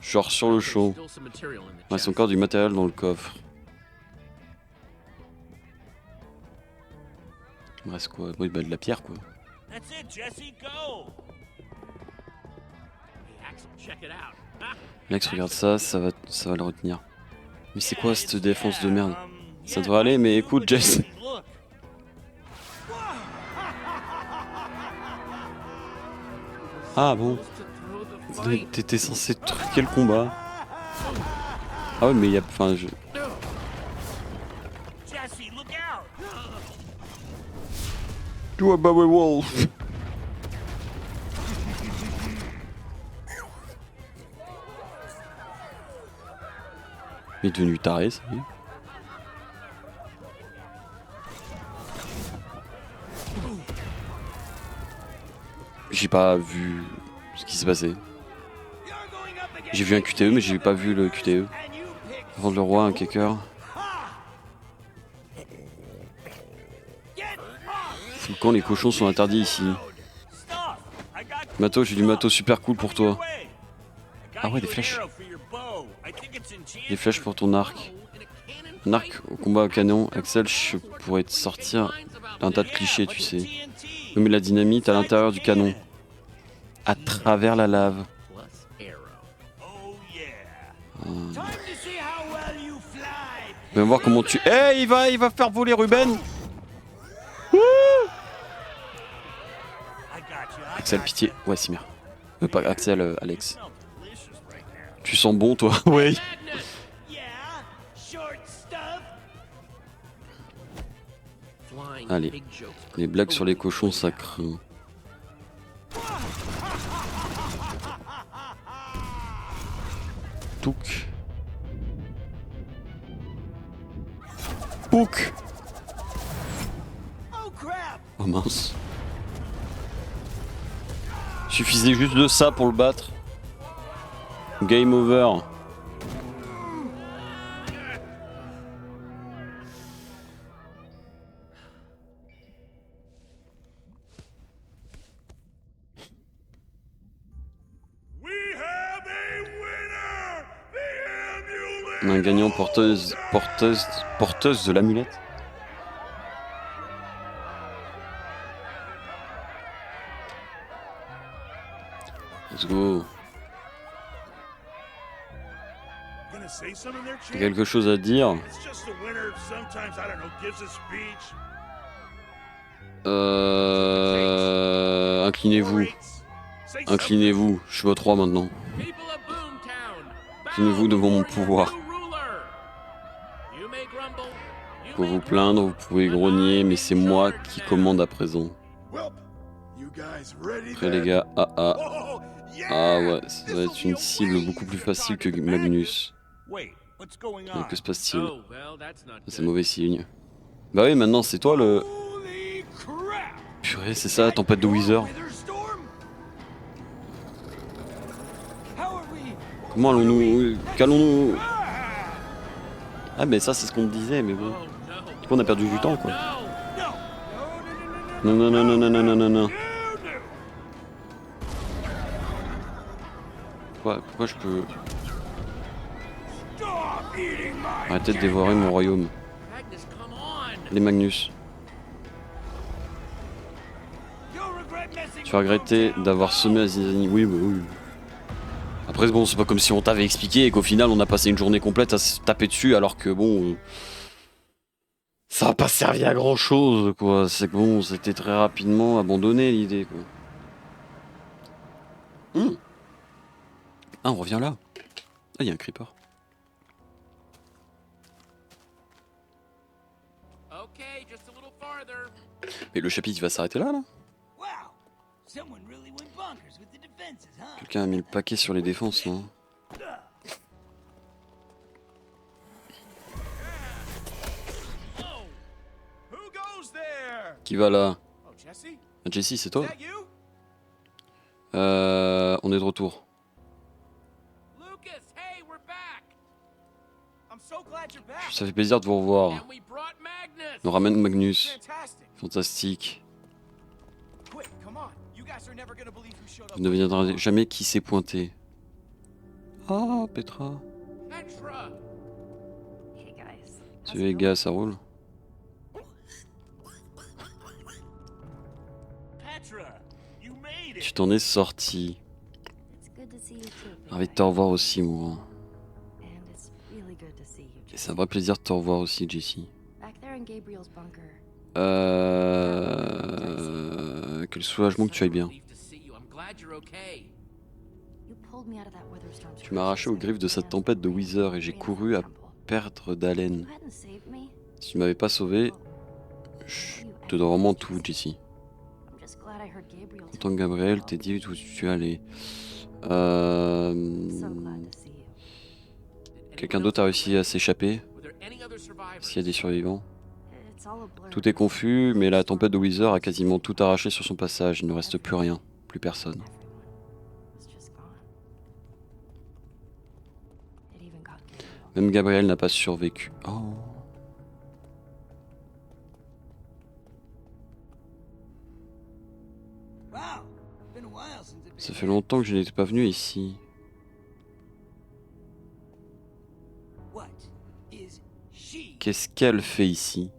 A: Genre sur le show. Il reste encore du matériel dans le coffre. Il me reste quoi? Oui, bah de la pierre quoi. Lex, regarde ça, ça va le retenir. Mais c'est quoi cette défense de merde? Ça devrait aller, mais écoute, Jess. Ah bon? T'étais censé truquer le combat. Ah ouais, mais il y a... Enfin, je... Do a Bowie Wolf. Il est devenu taré, ça y est. J'ai pas vu ce qui s'est passé. J'ai vu un QTE, mais j'ai pas vu le QTE. Vendre le roi, un kicker. Fou, quand les cochons sont interdits ici. Matos, j'ai du matos super cool pour toi. Ah ouais, des flèches. Des flèches pour ton arc. Un arc au combat au canon. Axel, je pourrais te sortir d'un tas de clichés, tu sais. Mais la dynamite à l'intérieur du canon. À travers la lave. Viens voir comment tu... Eh, il va faire voler Ruben. Axel, pitié. Ouais, Simer. Pas Axel, Alex. Tu sens bon, toi? Ouais. Allez. Les blagues sur les cochons, ça craint. Touk. Pouk. Oh mince. Suffisait juste de ça pour le battre. Game over. On a un gagnant porteuse de l'amulette. Let's go. T'as quelque chose à dire? Inclinez-vous. Inclinez-vous. Je suis votre roi maintenant. Inclinez-vous devant mon pouvoir. Vous pouvez vous plaindre, vous pouvez grogner, mais c'est moi qui commande à présent. Après les gars, ah ouais, ça va être une cible beaucoup plus facile que Magnus. Que se passe-t-il? C'est mauvais signe. Bah oui, maintenant c'est toi le... Purée, c'est ça, la tempête de Wither. Comment allons-nous... Qu'allons-nous... Ah mais ça c'est ce qu'on me disait, mais bon... Du coup on a perdu du temps quoi. Non non non non non non non non non. Pourquoi je peux... Arrêtez de dévorer mon royaume. Les Magnus. Tu vas regretter d'avoir semé Azizani. Oui, bah oui. Après, bon, c'est pas comme si on t'avait expliqué et qu'au final on a passé une journée complète à se taper dessus alors que bon... ça a pas servi à grand chose quoi. C'est que bon, c'était très rapidement abandonné l'idée quoi. Ah, on revient là. Ah, il y a un creeper. Mais le chapitre il va s'arrêter là. Quelqu'un a mis le paquet sur les défenses, non? Qui va là? Ah, Jesse, c'est toi? On est de retour. Ça fait plaisir de vous revoir. On ramène Magnus. Fantastique. Vous ne deviendrez jamais qui s'est pointé. Ah, Petra.
B: Hey guys.
A: Salut les gars, ça roule? Tu t'en es sorti.
B: It's good to see you too, Big
A: Ravi de
B: Guy.
A: te revoir aussi, moi.
B: And it's really good to see you,
A: Et c'est
B: Jesse.
A: un vrai plaisir de te revoir aussi, Jessie.
B: Back there in Gabriel's bunker.
A: Quel soulagement que tu ailles bien.
B: You pulled me out of that Witherstorm's
A: Tu m'as arraché aux griffes de cette tempête de Wither et j'ai couru à perdre d'haleine.
B: You hadn't saved me.
A: Si tu m'avais pas sauvé, je te dois vraiment tout, Jessie.
B: I'm just glad I heard Gabriel
A: En
B: tell
A: tant que
B: me
A: Gabriel,
B: about
A: t'es dit
B: you.
A: où tu allais.
B: So glad to see you.
A: Quelqu'un d'autre a réussi à s'échapper? S'il y a des survivants?
B: It's all a blur.
A: Tout est confus, mais la tempête de Wither a quasiment tout arraché sur son passage. Il ne reste plus rien, plus personne.
B: Everyone was just gone. It even got Gabriel.
A: Même Gabriel n'a pas survécu. Oh. Ça fait longtemps que je n'étais pas venu ici. Qu'est-ce qu'elle fait ici?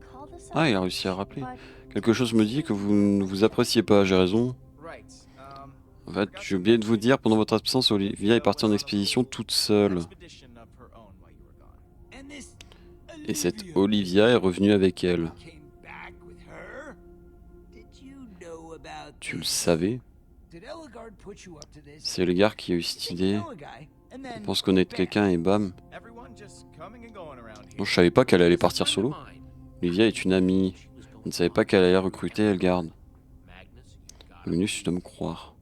B: Call this
A: Ah, il a
B: out,
A: réussi à rappeler.
B: but
A: Quelque chose me dit que vous ne vous appréciez pas, j'ai raison. En fait, j'ai oublié de vous dire, pendant votre absence, Olivia est partie en expédition toute seule. Et cette Olivia est revenue avec elle. Tu le savais? C'est le gars qui a eu cette idée. On pense connaître quelqu'un et bam. Non, je savais pas qu'elle allait partir solo. Olivia est une amie. Je ne savais pas qu'elle allait recruter Elgard. Magnus, tu dois me croire.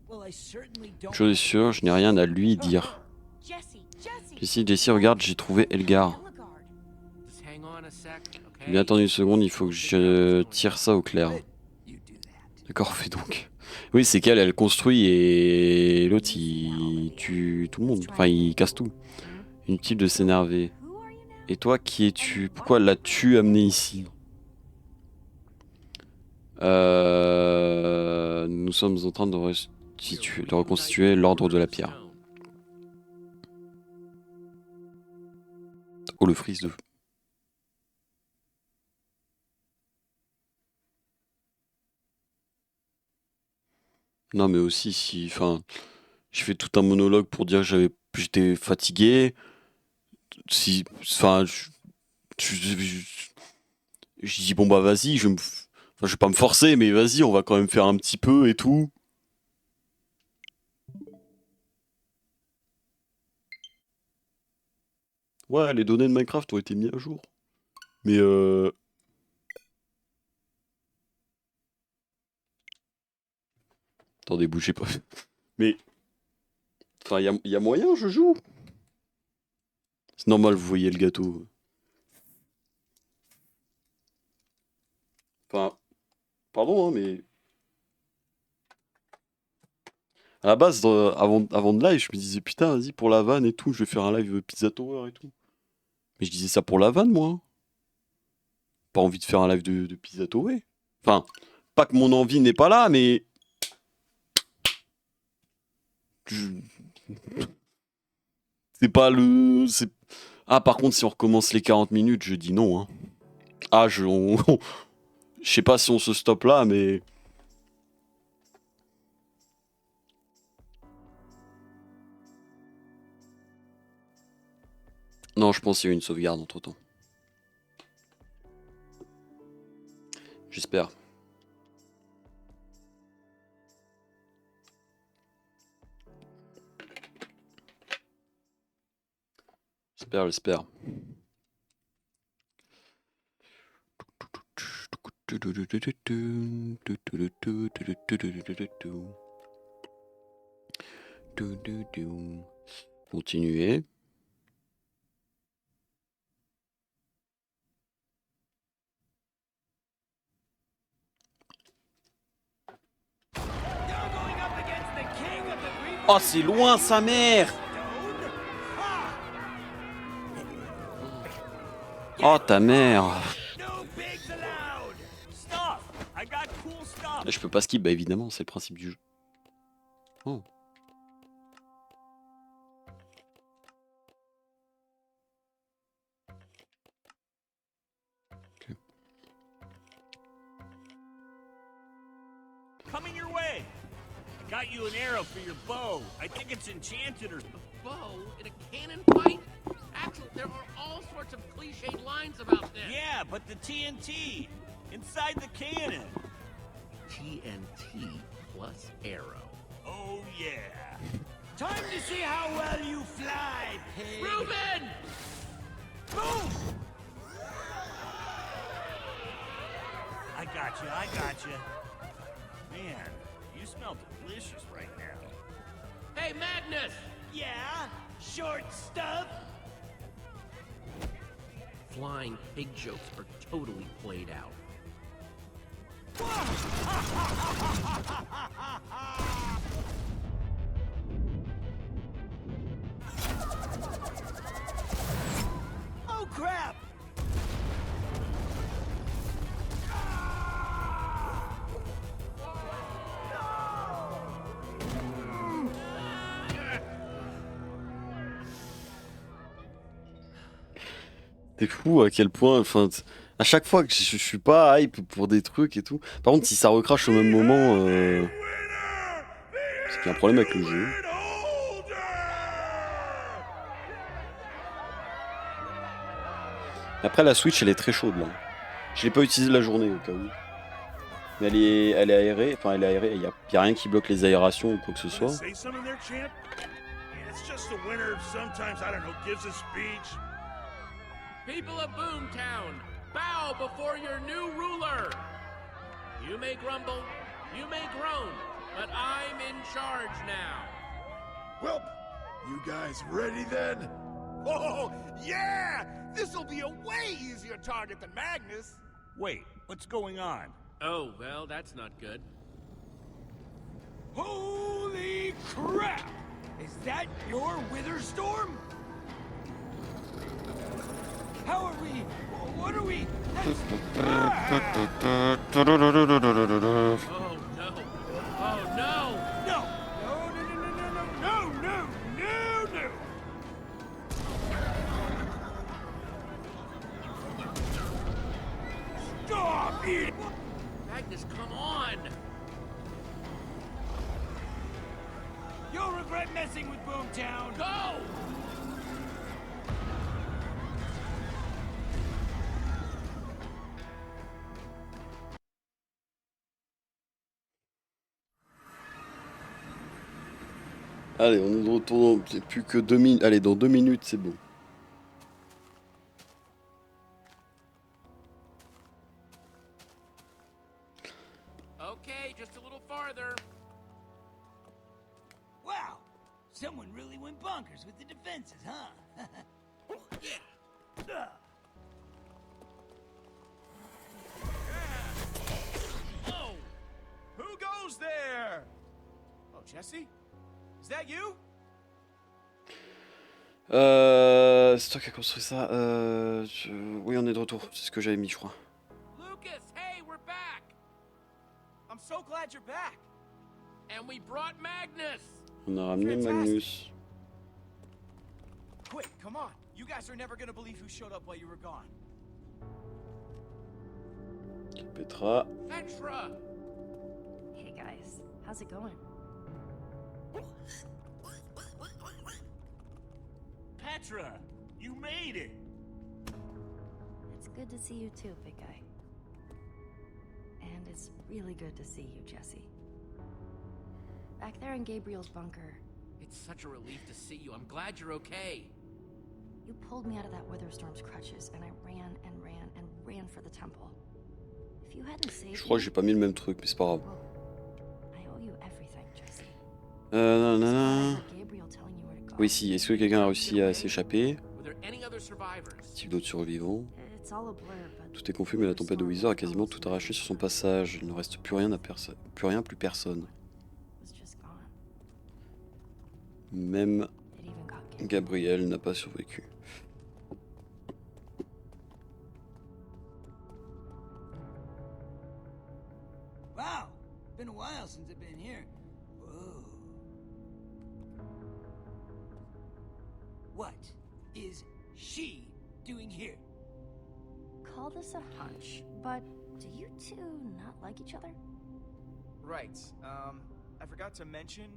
A: Une chose est sûre, je n'ai rien à lui dire. Jessie, regarde, j'ai trouvé Elgard. J'ai bien attendu une seconde, il faut que je tire ça au clair. D'accord, fais donc. Oui, c'est qu'elle, elle construit et l'autre, il tue tout le monde. Enfin, il casse tout. Inutile de s'énerver. Et toi, qui es-tu? Pourquoi l'as-tu amené ici? Nous sommes en train de reconstituer l'ordre de la pierre. Oh, le freeze de... Non, mais aussi, si... Enfin, je fais tout un monologue pour dire que j'étais fatigué. Si... Enfin, je dis, bon, bah, vas-y, enfin, je vais pas me forcer, mais vas-y, on va quand même faire un petit peu et tout. Ouais, les données de Minecraft ont été mises à jour. Mais attendez, bougez pas. Mais... Enfin, y a moyen, je joue. C'est normal, vous voyez le gâteau. Enfin, pardon, hein, mais... À la base, avant de live, je me disais, putain, vas-y, pour la vanne et tout, je vais faire un live Pizza Tower et tout. Mais je disais ça pour la vanne, moi. Pas envie de faire un live de Pizza Tower. Enfin, pas que mon envie n'est pas là, mais... je- C'est pas le... Ah, par contre, si on recommence les 40 minutes, je dis non. Hein. Ah, je sais pas si on se stoppe là, mais... Non, je pense qu'il y a eu une sauvegarde entre-temps. J'espère. J'espère. Continuer. Oh, c'est loin, sa mère! Oh, ta mère! Je peux pas skip, bah évidemment, c'est le principe du jeu. Oh.
C: Got you an arrow for your bow. I think it's enchanted or...
D: Bow in a cannon fight? Axel, there are all sorts of cliched lines about this.
C: Yeah, but the TNT inside the cannon.
D: TNT plus arrow.
C: Oh, yeah. Time to see how well you fly, pig.
D: Reuben!
C: Boom! I got you. Man, you smell delicious right now.
D: Hey, Magnus!
C: Yeah? Short stuff?
D: Flying pig jokes are totally played out.
C: Oh, crap!
A: C'est fou à quel point, enfin, à chaque fois que je suis pas hype pour des trucs et tout. Par contre, si ça recrache au même moment, c'est qu'il y a un problème avec le jeu. Après, la Switch, elle est très chaude là. Je l'ai pas utilisée la journée au cas où. Mais elle est aérée, enfin elle est aérée, il y a rien qui bloque les aérations ou quoi que ce soit.
E: Say something there, champ? Yeah, it's just the winner sometimes, I don't know, gives a speech.
D: People of Boomtown, bow before your new ruler. You may grumble, you may groan, but I'm in charge now.
E: Well, you guys ready then?
C: Oh, yeah! This'll be a way easier target than Magnus. Wait, what's going on?
D: Oh, well, that's not good.
C: Holy crap! Is that your Witherstorm? How are we? What are we?
D: Oh no! Oh no!
C: No! No! Stop it!
D: Magnus, come on!
C: You'll regret messing with Boomtown.
D: Go!
A: Allez, on est de retour, c'est plus que 2 minutes. Allez, dans 2 minutes, c'est bon.
D: Okay, just a little farther.
C: Wow! Someone really went bonkers with the defenses, huh?
D: Oh!
F: Who goes there? Oh, Jesse? Is that you?
A: C'est toi qui as construit ça. Oui, on est de retour. C'est ce que j'avais mis, je crois.
D: Lucas, hey, we're back!
F: I'm so glad you're back.
D: And we brought Magnus!
A: On a ramené Magnus.
F: Quick, come on. You guys are never gonna believe who showed up while you were gone.
A: Petra.
D: Petra!
G: Hey guys, how's it going?
C: Petra, you made it.
G: It's good to see you too, big guy. And it's really good to see you, Jesse. Back there in Gabriel's bunker,
D: It's such a relief to see you. I'm glad you're okay.
G: you pulled me out of that Witherstorm's crutches, and I ran and ran and ran for the temple. If you hadn't saved
A: Je crois que
G: me,
A: j'ai pas mis le même truc, mais c'est pas grave.
G: well, I owe you everything, Jesse.
A: Non, non,
G: So I
A: non.
G: heard Gabriel telling you where to go.
A: Oui, si. Est-ce que quelqu'un a réussi à s'échapper?
D: Were there any other survivors?
A: Est-il d'autres survivants?
G: It's all a blur, but
A: Tout est confus, mais la tempête de Wizard a quasiment tout arraché sur son passage. Il ne reste plus rien à personne. Plus personne.
G: was just gone.
A: Même
G: It even got Gabriel.
A: Gabriel n'a pas survécu.
C: Wow, been a while since I've been here. Whoa. What is she doing here?
G: Call this a hunch, but do you two not like each other?
F: Right. I forgot to mention,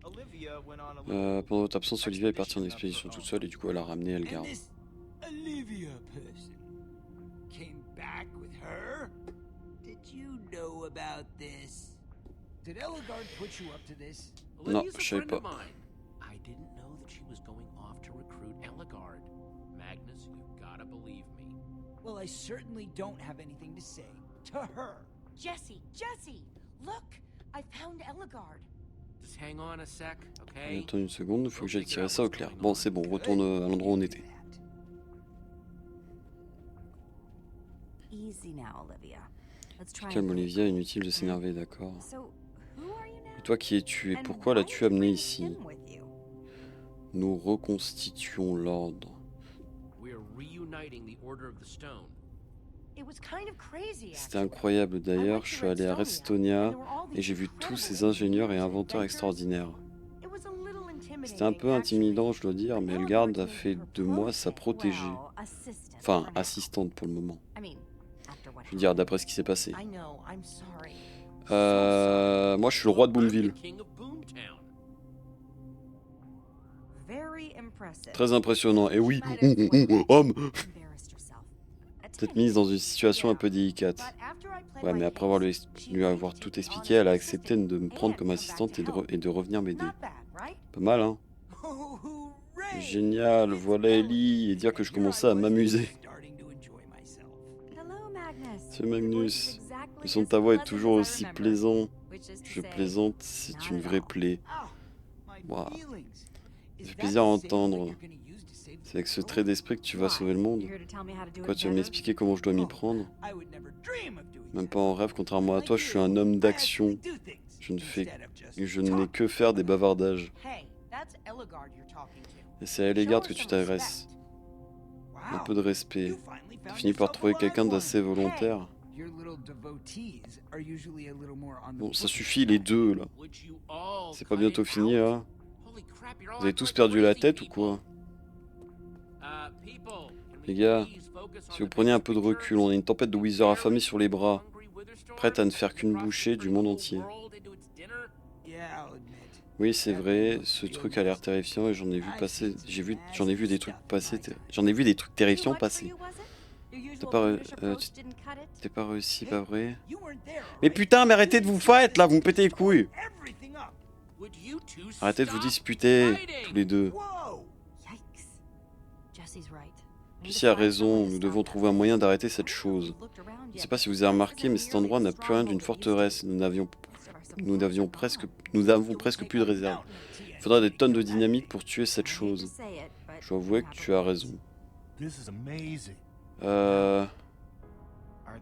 F: Olivia went on a little
A: Pendant votre absence, Olivia est partie en expédition toute seule et du coup elle a ramené Elgard.
H: And this Olivia person came back with her? Did you know about this? Did Ellegaard put you up to this?
A: Non,
D: Olivia's a
A: je savais
D: friend of
A: pas.
D: mine. I didn't know that she was going off to recruit Ellegaard. Magnus, you gotta believe me.
H: Well, I certainly don't have anything to say to her.
G: Jesse, Jesse, look! I found Ellegaard.
D: Just hang on a sec, okay?
A: Attends une seconde, il faut que j'aille tirer ça au clair. Bon, c'est bon, retourne à l'endroit où on était.
G: Easy now, Olivia. Let's try
A: Calme
G: and think.
A: Olivia, inutile de s'énerver, d'accord.
G: So, who are you now?
A: Et toi qui es-tu et
G: And
A: pourquoi
G: why
A: l'as-tu
G: did you
A: amené
G: bring
A: ici?
G: him with you?
A: Nous reconstituons l'ordre.
D: We're reuniting the Order of the Stone.
G: It was kind of crazy,
A: C'était
G: actually.
A: incroyable
G: I
A: d'ailleurs,
G: went
A: je
G: to
A: suis allé à
G: Redstonia,
A: Restonia
G: and there were all
A: et
G: these
A: j'ai vu tous ces
G: incredible
A: ingénieurs et
G: engineers and
A: inventeurs
G: inventors.
A: extraordinaires.
G: It was a little intimidating,
A: C'était un peu
G: actually.
A: intimidant, je dois dire, mais
G: Ellegaard
A: Elgard a
G: made
A: fait
G: her
A: de moi sa
G: protégée.
A: protégée.
G: Well, assistant
A: Enfin,
G: for now.
A: assistante pour le moment.
G: I mean, after what
A: Je veux dire, d'après ce qui s'est passé.
G: happened. I know, I'm sorry.
A: Moi je suis le roi de
D: I'm
A: Boomville.
D: the king of Boomtown.
G: Very impressive.
A: Très impressionnant. Et oui,
G: Might have
A: homme,
G: embarrassed yourself. A
A: peut-être
G: tiny
A: mise dans
G: bit.
A: une situation un peu délicate.
G: But after I played
A: Ouais,
G: my
A: mais après avoir
G: case, she
A: lui
G: agreed
A: avoir
G: to
A: tout
G: take on
A: expliqué,
G: as
A: elle a
G: an
A: accepté
G: assistant
A: de me prendre
G: and
A: comme
G: come back
A: assistante
G: to help.
A: et de revenir m'aider.
G: Not bad, right?
A: Pas mal, hein?
H: Oh, hooray!
A: Génial, voilà Ellie, et dire que je commençais à m'amuser.
H: Starting to enjoy myself.
G: Hello, Magnus.
A: C'est
G: Your voice
A: Magnus.
G: is exactly
A: Le son de
G: as
A: ta voix est
G: pleasant
A: toujours
G: as I
A: aussi
G: remember.
A: plaisant.
G: Which is to
A: Je
G: say,
A: plaisante, c'est
G: not
A: une
G: at
A: vraie
G: all.
A: plaie.
H: Oh, my
A: Wow.
H: feelings. Is
A: Ça fait
H: that
A: plaisir à
H: the same
A: entendre.
H: way you're gonna use to save the
A: C'est avec ce
H: world?
A: trait d'esprit que tu vas sauver le monde.
G: You're here to tell me how to do
A: Quoi,
G: it
A: tu vas
G: better?
A: m'expliquer comment je dois m'y prendre?
H: I would never dream of doing
A: Même
H: that.
A: pas en rêve, contrairement à
H: Like
A: toi, je suis un
H: you,
A: homme
H: I
A: d'action.
H: actually do things
A: Je ne fais,
H: instead of just
A: je n'ai
H: talk.
A: que faire des bavardages.
G: Hey, that's Ellegaard you're talking to.
A: Et c'est à Ellegaard que tu t'adresses. Un
H: Wow,
A: peu de respect.
H: you finally
A: Tu
H: found
A: finis par
H: yourself
A: trouver
H: a
A: quelqu'un
H: live one.
A: d'assez volontaire.
H: Your little devotees are usually a little more on the
A: Bon, ça
H: bookish
A: suffit les
H: side.
A: deux là.
D: Would you all
A: C'est pas
D: cut
A: bientôt
D: it
A: fini
D: out?
A: là?
D: Holy crap, you're all
A: Vous avez
D: acting
A: tous
D: like
A: perdu la
D: crazy
A: tête ou
D: people.
A: quoi?
D: People, can
A: Les
D: we
A: gars,
D: please focus on
A: si vous
D: the
A: preniez un
D: big
A: peu de
D: picture?
A: recul, on a une tempête de Wither affamés sur les bras,
D: Hungry Witherstorm
A: prête à ne faire qu'une
D: crossing
A: bouchée
D: the
A: du monde
D: whole
A: entier.
D: world into its dinner?
H: Yeah, I'll admit.
A: Oui, c'est vrai, ce truc a l'air terrifiant et j'en ai vu passer, j'en ai vu des trucs passer, j'en ai vu des trucs terrifiants passer. T'as pas, t'es pas réussi, pas vrai?
H: You weren't there,
A: Mais
H: right?
A: putain, mais arrêtez de vous fight là, vous me pétez les couilles!
H: Everything up.
D: Would you two
A: Arrêtez de vous
D: stop
A: disputer,
D: fighting?
A: tous les deux.
H: Whoa!
G: Yikes. Jesse's right.
A: Jessie a raison, nous devons trouver un moyen d'arrêter cette chose. Je ne sais pas si vous avez remarqué, mais cet endroit n'a plus rien d'une forteresse. Nous avons presque plus de réserve. Il faudra des tonnes de dynamite pour tuer cette chose. Je dois avouer que tu as raison.
E: This is amazing.
H: Are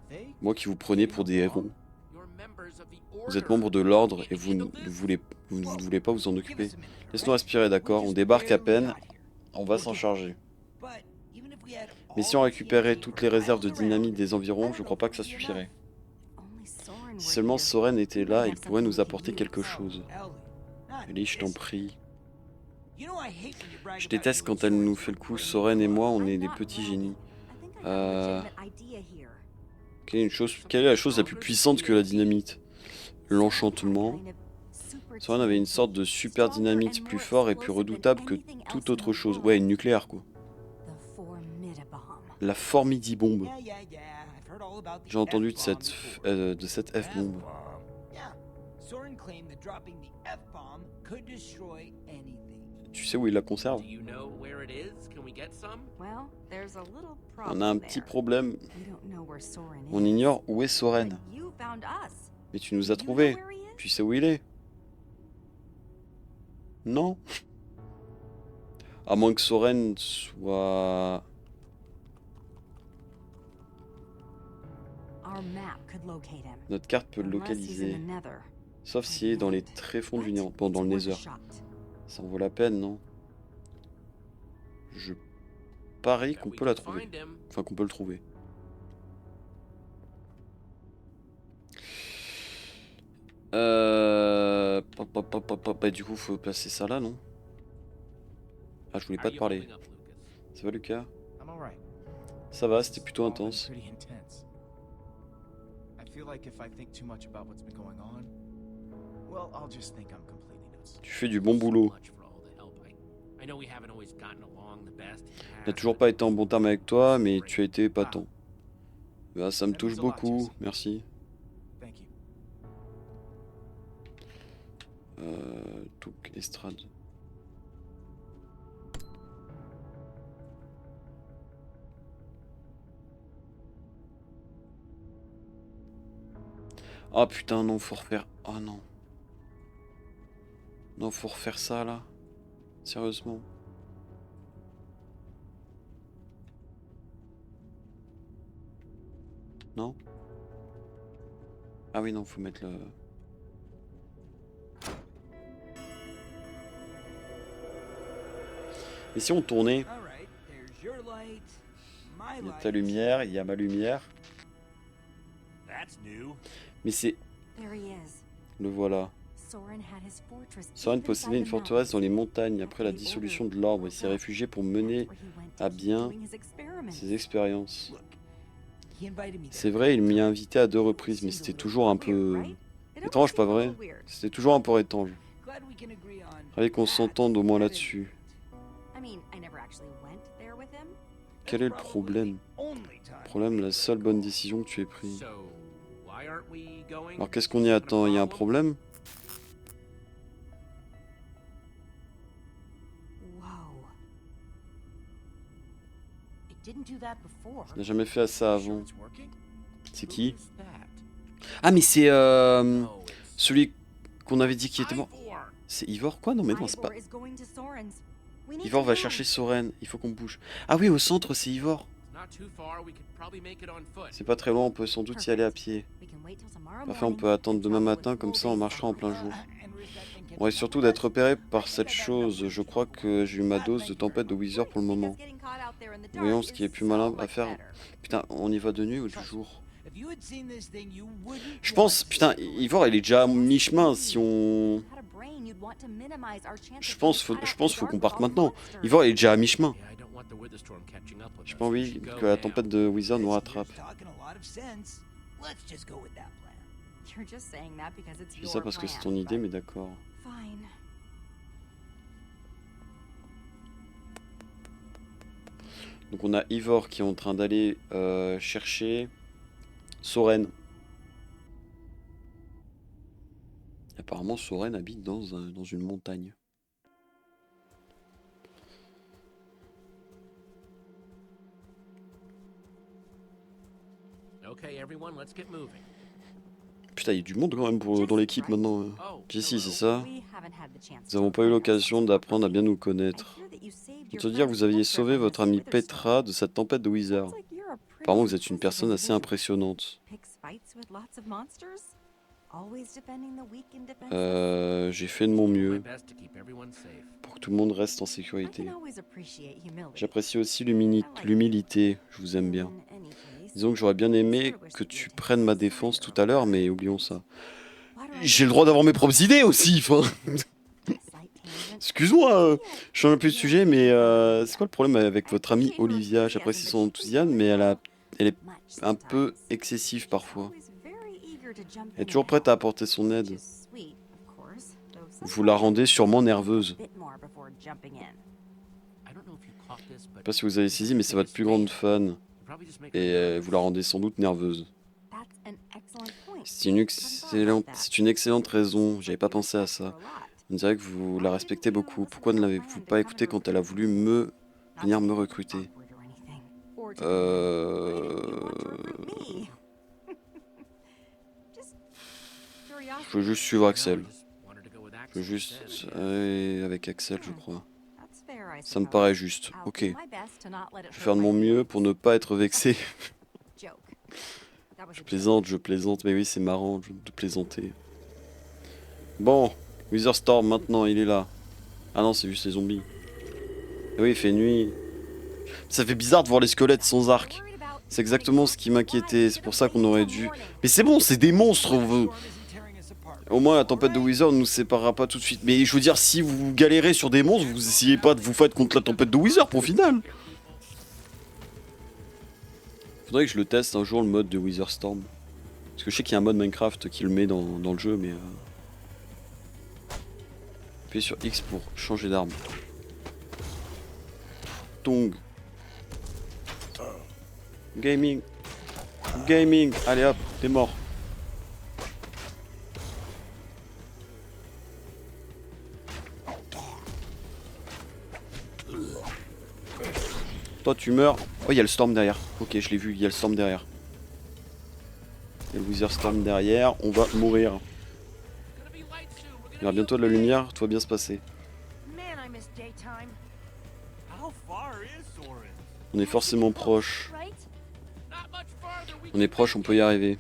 H: they?
A: Moi qui vous prenais pour des héros.
D: You're members of the
A: Vous êtes
D: order.
A: membre de l'ordre et
D: You
A: vous ne
D: handle this?
A: voulez pas vous en
H: Give
A: occuper.
H: us a minute, all
A: Laisse-nous
H: right?
A: respirer, d'accord?
H: We
A: On
H: just
A: débarque à
H: barely
A: peine,
H: got here.
A: on va s'en charger.
H: But even if we had
A: Mais si on
H: all the
A: récupérait
H: TNT
A: toutes les réserves de
H: around,
A: dynamite des
H: I
A: environs,
H: don't
A: je
H: know
A: crois pas
H: if
A: que ça
H: it'd be
A: suffirait.
G: Si
A: Si seulement Soren était là, il pourrait nous apporter quelque chose.
H: Ellie, not
A: Ellie, je t'en
H: this.
A: prie.
H: You know I hate when you brag
A: Je
H: about
A: déteste
H: you
A: quand
H: and
A: elle nous
H: Soren
A: fait le coup.
H: supporting
A: Soren et
H: the
A: moi,
H: club.
A: on est des petits génies. Euh,
G: Quelle
A: Quelle est la chose la plus puissante que la dynamite? L'enchantement. Soren avait une sorte de super dynamite plus fort et plus redoutable que toute autre chose. Ouais, une nucléaire quoi. La formidibombe.
H: Yeah, yeah, yeah. I've heard all about the
A: J'ai entendu
H: F-bomb before.
A: de cette F-bombe.
H: Yeah. Soren claimed that dropping the F-bomb could destroy anything.
A: Tu sais où il la conserve?
D: Do you know where it is? Can we get some?
A: On a un petit problème. On ignore où est Soren. Mais tu nous as trouvés. Tu sais où il est? Non? À moins que Soren soit... Notre carte peut le localiser. Sauf s'il est dans les tréfonds du néant. Bon, dans le Nether. Ça en vaut la peine, non? Je parie
D: Bet
A: qu'on
D: we
A: peut la
D: can
A: trouver.
D: find him.
A: Enfin, qu'on peut le trouver. Bah, du coup, faut placer ça là, non? Ah, je voulais
D: How
A: pas
D: are
A: te
D: you
A: parler.
D: holding up, Lucas?
A: Ça va, Lucas?
F: I'm alright.
A: Ça va, c'était plutôt
F: All been
A: intense.
F: pretty intense. I feel like if I think too much about what's been going on, Well, I'll just think I'm completely nuts.
A: Tu fais du bon boulot. Il n'a toujours pas été en bon terme avec toi, mais tu as été épatant. Bah, ça me touche beaucoup, merci.
F: Thank you.
A: Touk Estrade. Ah putain, non, faut refaire. Oh non. Non, faut refaire ça là. Sérieusement. Non? Ah oui, non, faut mettre le... Et si on tournait?
H: All right, there's your light, my
A: Il y a
H: light.
A: ta lumière, il y a ma lumière.
E: That's new.
A: Mais c'est...
G: There he is.
A: Le voilà.
G: Soren had his fortress
A: Soren
G: deep
A: possédait une
G: inside the
A: forteresse dans les
G: mountains.
A: montagnes après la dissolution de l'ordre. Il s'est réfugié pour mener
G: Where he went to
A: à
G: keep
A: bien
G: doing his experiments.
A: ses expériences.
H: He invited me
A: C'est
H: there.
A: vrai, il m'y a invité à 2 reprises, mais c'était toujours un peu... étrange, pas vrai? C'était toujours un peu étrange.
H: Glad we can agree on
A: Fallait qu'on
H: that.
A: s'entende au moins là-dessus.
G: I mean, I never actually went there with him.
A: Quel est le problème?
E: Only time.
A: Problème, la seule bonne décision que tu aies prise.
D: So, why aren't we going?
A: Alors qu'est-ce qu'on y attend? Il y a un problème?
G: Whoa. It didn't do that before.
A: On n'a jamais fait ça avant.
F: It's working?
A: C'est qui?
D: Who's that?
A: Ah mais c'est
D: Oh, it's
A: celui qu'on avait dit qui était mort.
D: Ivor.
A: C'est Ivor quoi? Non mais non, c'est pas...
G: Ivor is going to Soren's. We need
A: Ivor
G: to
A: va
G: move.
A: chercher Soren, il faut qu'on bouge. Ah oui, au centre, c'est Ivor.
D: Not too far. We could probably make it on foot.
A: C'est pas très loin, on peut sans doute y aller à pied.
G: We can wait till tomorrow
A: Parfois, on
G: morning
A: peut attendre
G: and
A: demain
G: travel
A: matin,
G: with
A: comme
G: full
A: ça on
G: base
A: marchera en
G: armor.
A: plein jour.
H: And risk that thing
A: On
H: catching
A: risque surtout
H: fire.
A: d'être repéré par cette chose. Je crois que j'ai eu ma dose de tempête de Wizard pour le moment.
G: Because getting caught out there in the dark
A: Voyons ce qui est
G: is
A: plus malin
G: so
A: à
G: much
A: faire.
G: better.
A: Putain, on y va de nuit ou du jour?
H: If you had seen this thing, you wouldn't
A: Je
H: want
A: pense,
H: to
A: putain,
H: do it.
A: Ivor, il est déjà à mi-chemin si on...
G: Had a brain, you'd want to minimize our chance
A: Je
G: of
A: pense,
G: being
A: faut,
G: caught
A: je
G: out
A: pense,
G: in the
A: faut
G: dark
A: qu'on
G: with
A: parte
G: all the
A: maintenant.
G: monsters.
A: Ivor, il est déjà à mi-chemin.
D: Yeah, I don't want the Witherstorm catching up with
A: J'ai
D: us.
A: pas
D: We
A: envie
D: should go
A: que la
D: now.
A: tempête de Wizard nous
H: This
A: rattrape.
H: here's talking a lot of sense. Let's just go with that plan.
G: You're just saying that because it's
A: Je dis
G: your
A: ça parce que c'est
G: plan,
A: ton idée,
G: but
A: mais d'accord.
G: Fine.
A: Donc on a Ivor qui est en train d'aller chercher Soren. Apparemment, Soren habite dans une montagne.
D: Okay, everyone, let's get moving.
A: Putain, il y a du monde quand même dans l'équipe maintenant.
D: Oh,
A: Jessie, c'est
D: hello.
A: ça?
G: We haven't had the chance
A: Nous
G: to
A: n'avons pas eu
G: find out
A: l'occasion
G: much
A: d'apprendre à bien nous
G: I
A: connaître.
G: hear that you saved
A: On
G: your
A: te dire que vous aviez
G: friend's
A: sauvé
G: Petra
A: votre
G: from
A: ami
G: this Witherstorm.
A: Petra de cette tempête de Wizard.
G: Sounds like you're a pretty
A: Apparemment, vous êtes une
G: impressive
A: personne assez
G: individual.
A: impressionnante.
G: Picks fights with lots of monsters? Always defending the weak and defenseless?
A: J'ai fait de mon
D: Do my
A: mieux
D: best to keep everyone safe.
A: pour que tout le monde reste en
G: I
A: sécurité.
G: can always appreciate humility.
A: J'apprécie aussi l'humilité, je vous aime bien.
G: In any case,
A: Disons que j'aurais bien aimé que tu prennes ma défense tout à l'heure, mais oublions ça.
G: why do I
A: J'ai le droit d'avoir mes propres idées aussi, enfin.
G: slight tangent?
A: Excuse-moi, je change un peu de sujet, mais c'est quoi le problème avec votre amie Olivia? J'apprécie son enthousiasme, mais elle est
G: Much
A: un peu
G: sometimes.
A: excessive parfois.
G: Always very eager to jump
A: Elle est
G: in
A: toujours
G: and
A: prête à
G: help,
A: apporter son
G: which
A: aide.
G: is sweet, of course, though
A: Vous la
G: sometimes
A: rendez sûrement
G: a
A: nerveuse.
G: bit more before jumping in.
D: I don't know if you caught this,
A: Je
D: but
A: sais pas si vous avez saisi, mais c'est votre plus grande fan.
D: you probably just make her
A: Et
D: nervous.
A: vous la rendez sans doute nerveuse.
G: That's an excellent point.
A: C'est une excellente raison, j'avais pas pensé à ça. On dirait que vous la respectez beaucoup. Pourquoi ne l'avez-vous pas écoutée quand elle a voulu venir me recruter? Je veux juste suivre Axel. Je veux juste aller avec Axel, je crois. Ça me paraît juste. Ok. Je vais faire de mon mieux pour ne pas être vexé. Je plaisante, mais oui, c'est marrant de plaisanter. Bon, Witherstorm maintenant, il est là. Ah non, c'est juste les zombies. Et oui, il fait nuit. Ça fait bizarre de voir les squelettes sans arc. C'est exactement ce qui m'inquiétait, c'est pour ça qu'on aurait dû... Mais c'est bon, c'est des monstres, on veut... Au moins la tempête de Wizard ne nous séparera pas tout de suite. Mais je veux dire, si vous galérez sur des monstres, vous essayez pas de vous fight contre la tempête de Wizard pour final. Faudrait que je le teste un jour le mode de Witherstorm. Parce que je sais qu'il y a un mode Minecraft qui le met dans le jeu, mais... Appuyez sur X pour changer d'arme. Tong. Gaming. Gaming. Allez hop, t'es mort. Toi tu meurs. Oh, il y a le storm derrière. Ok, je l'ai vu, il y a le storm derrière. Il y a le Wither Storm derrière. On va mourir. Il y aura bientôt de la lumière, tout va bien se passer.
I: Man, I miss daytime.
F: How far is Soren?
A: On est forcément proche.
G: Right?
A: On est proche, on peut y arriver.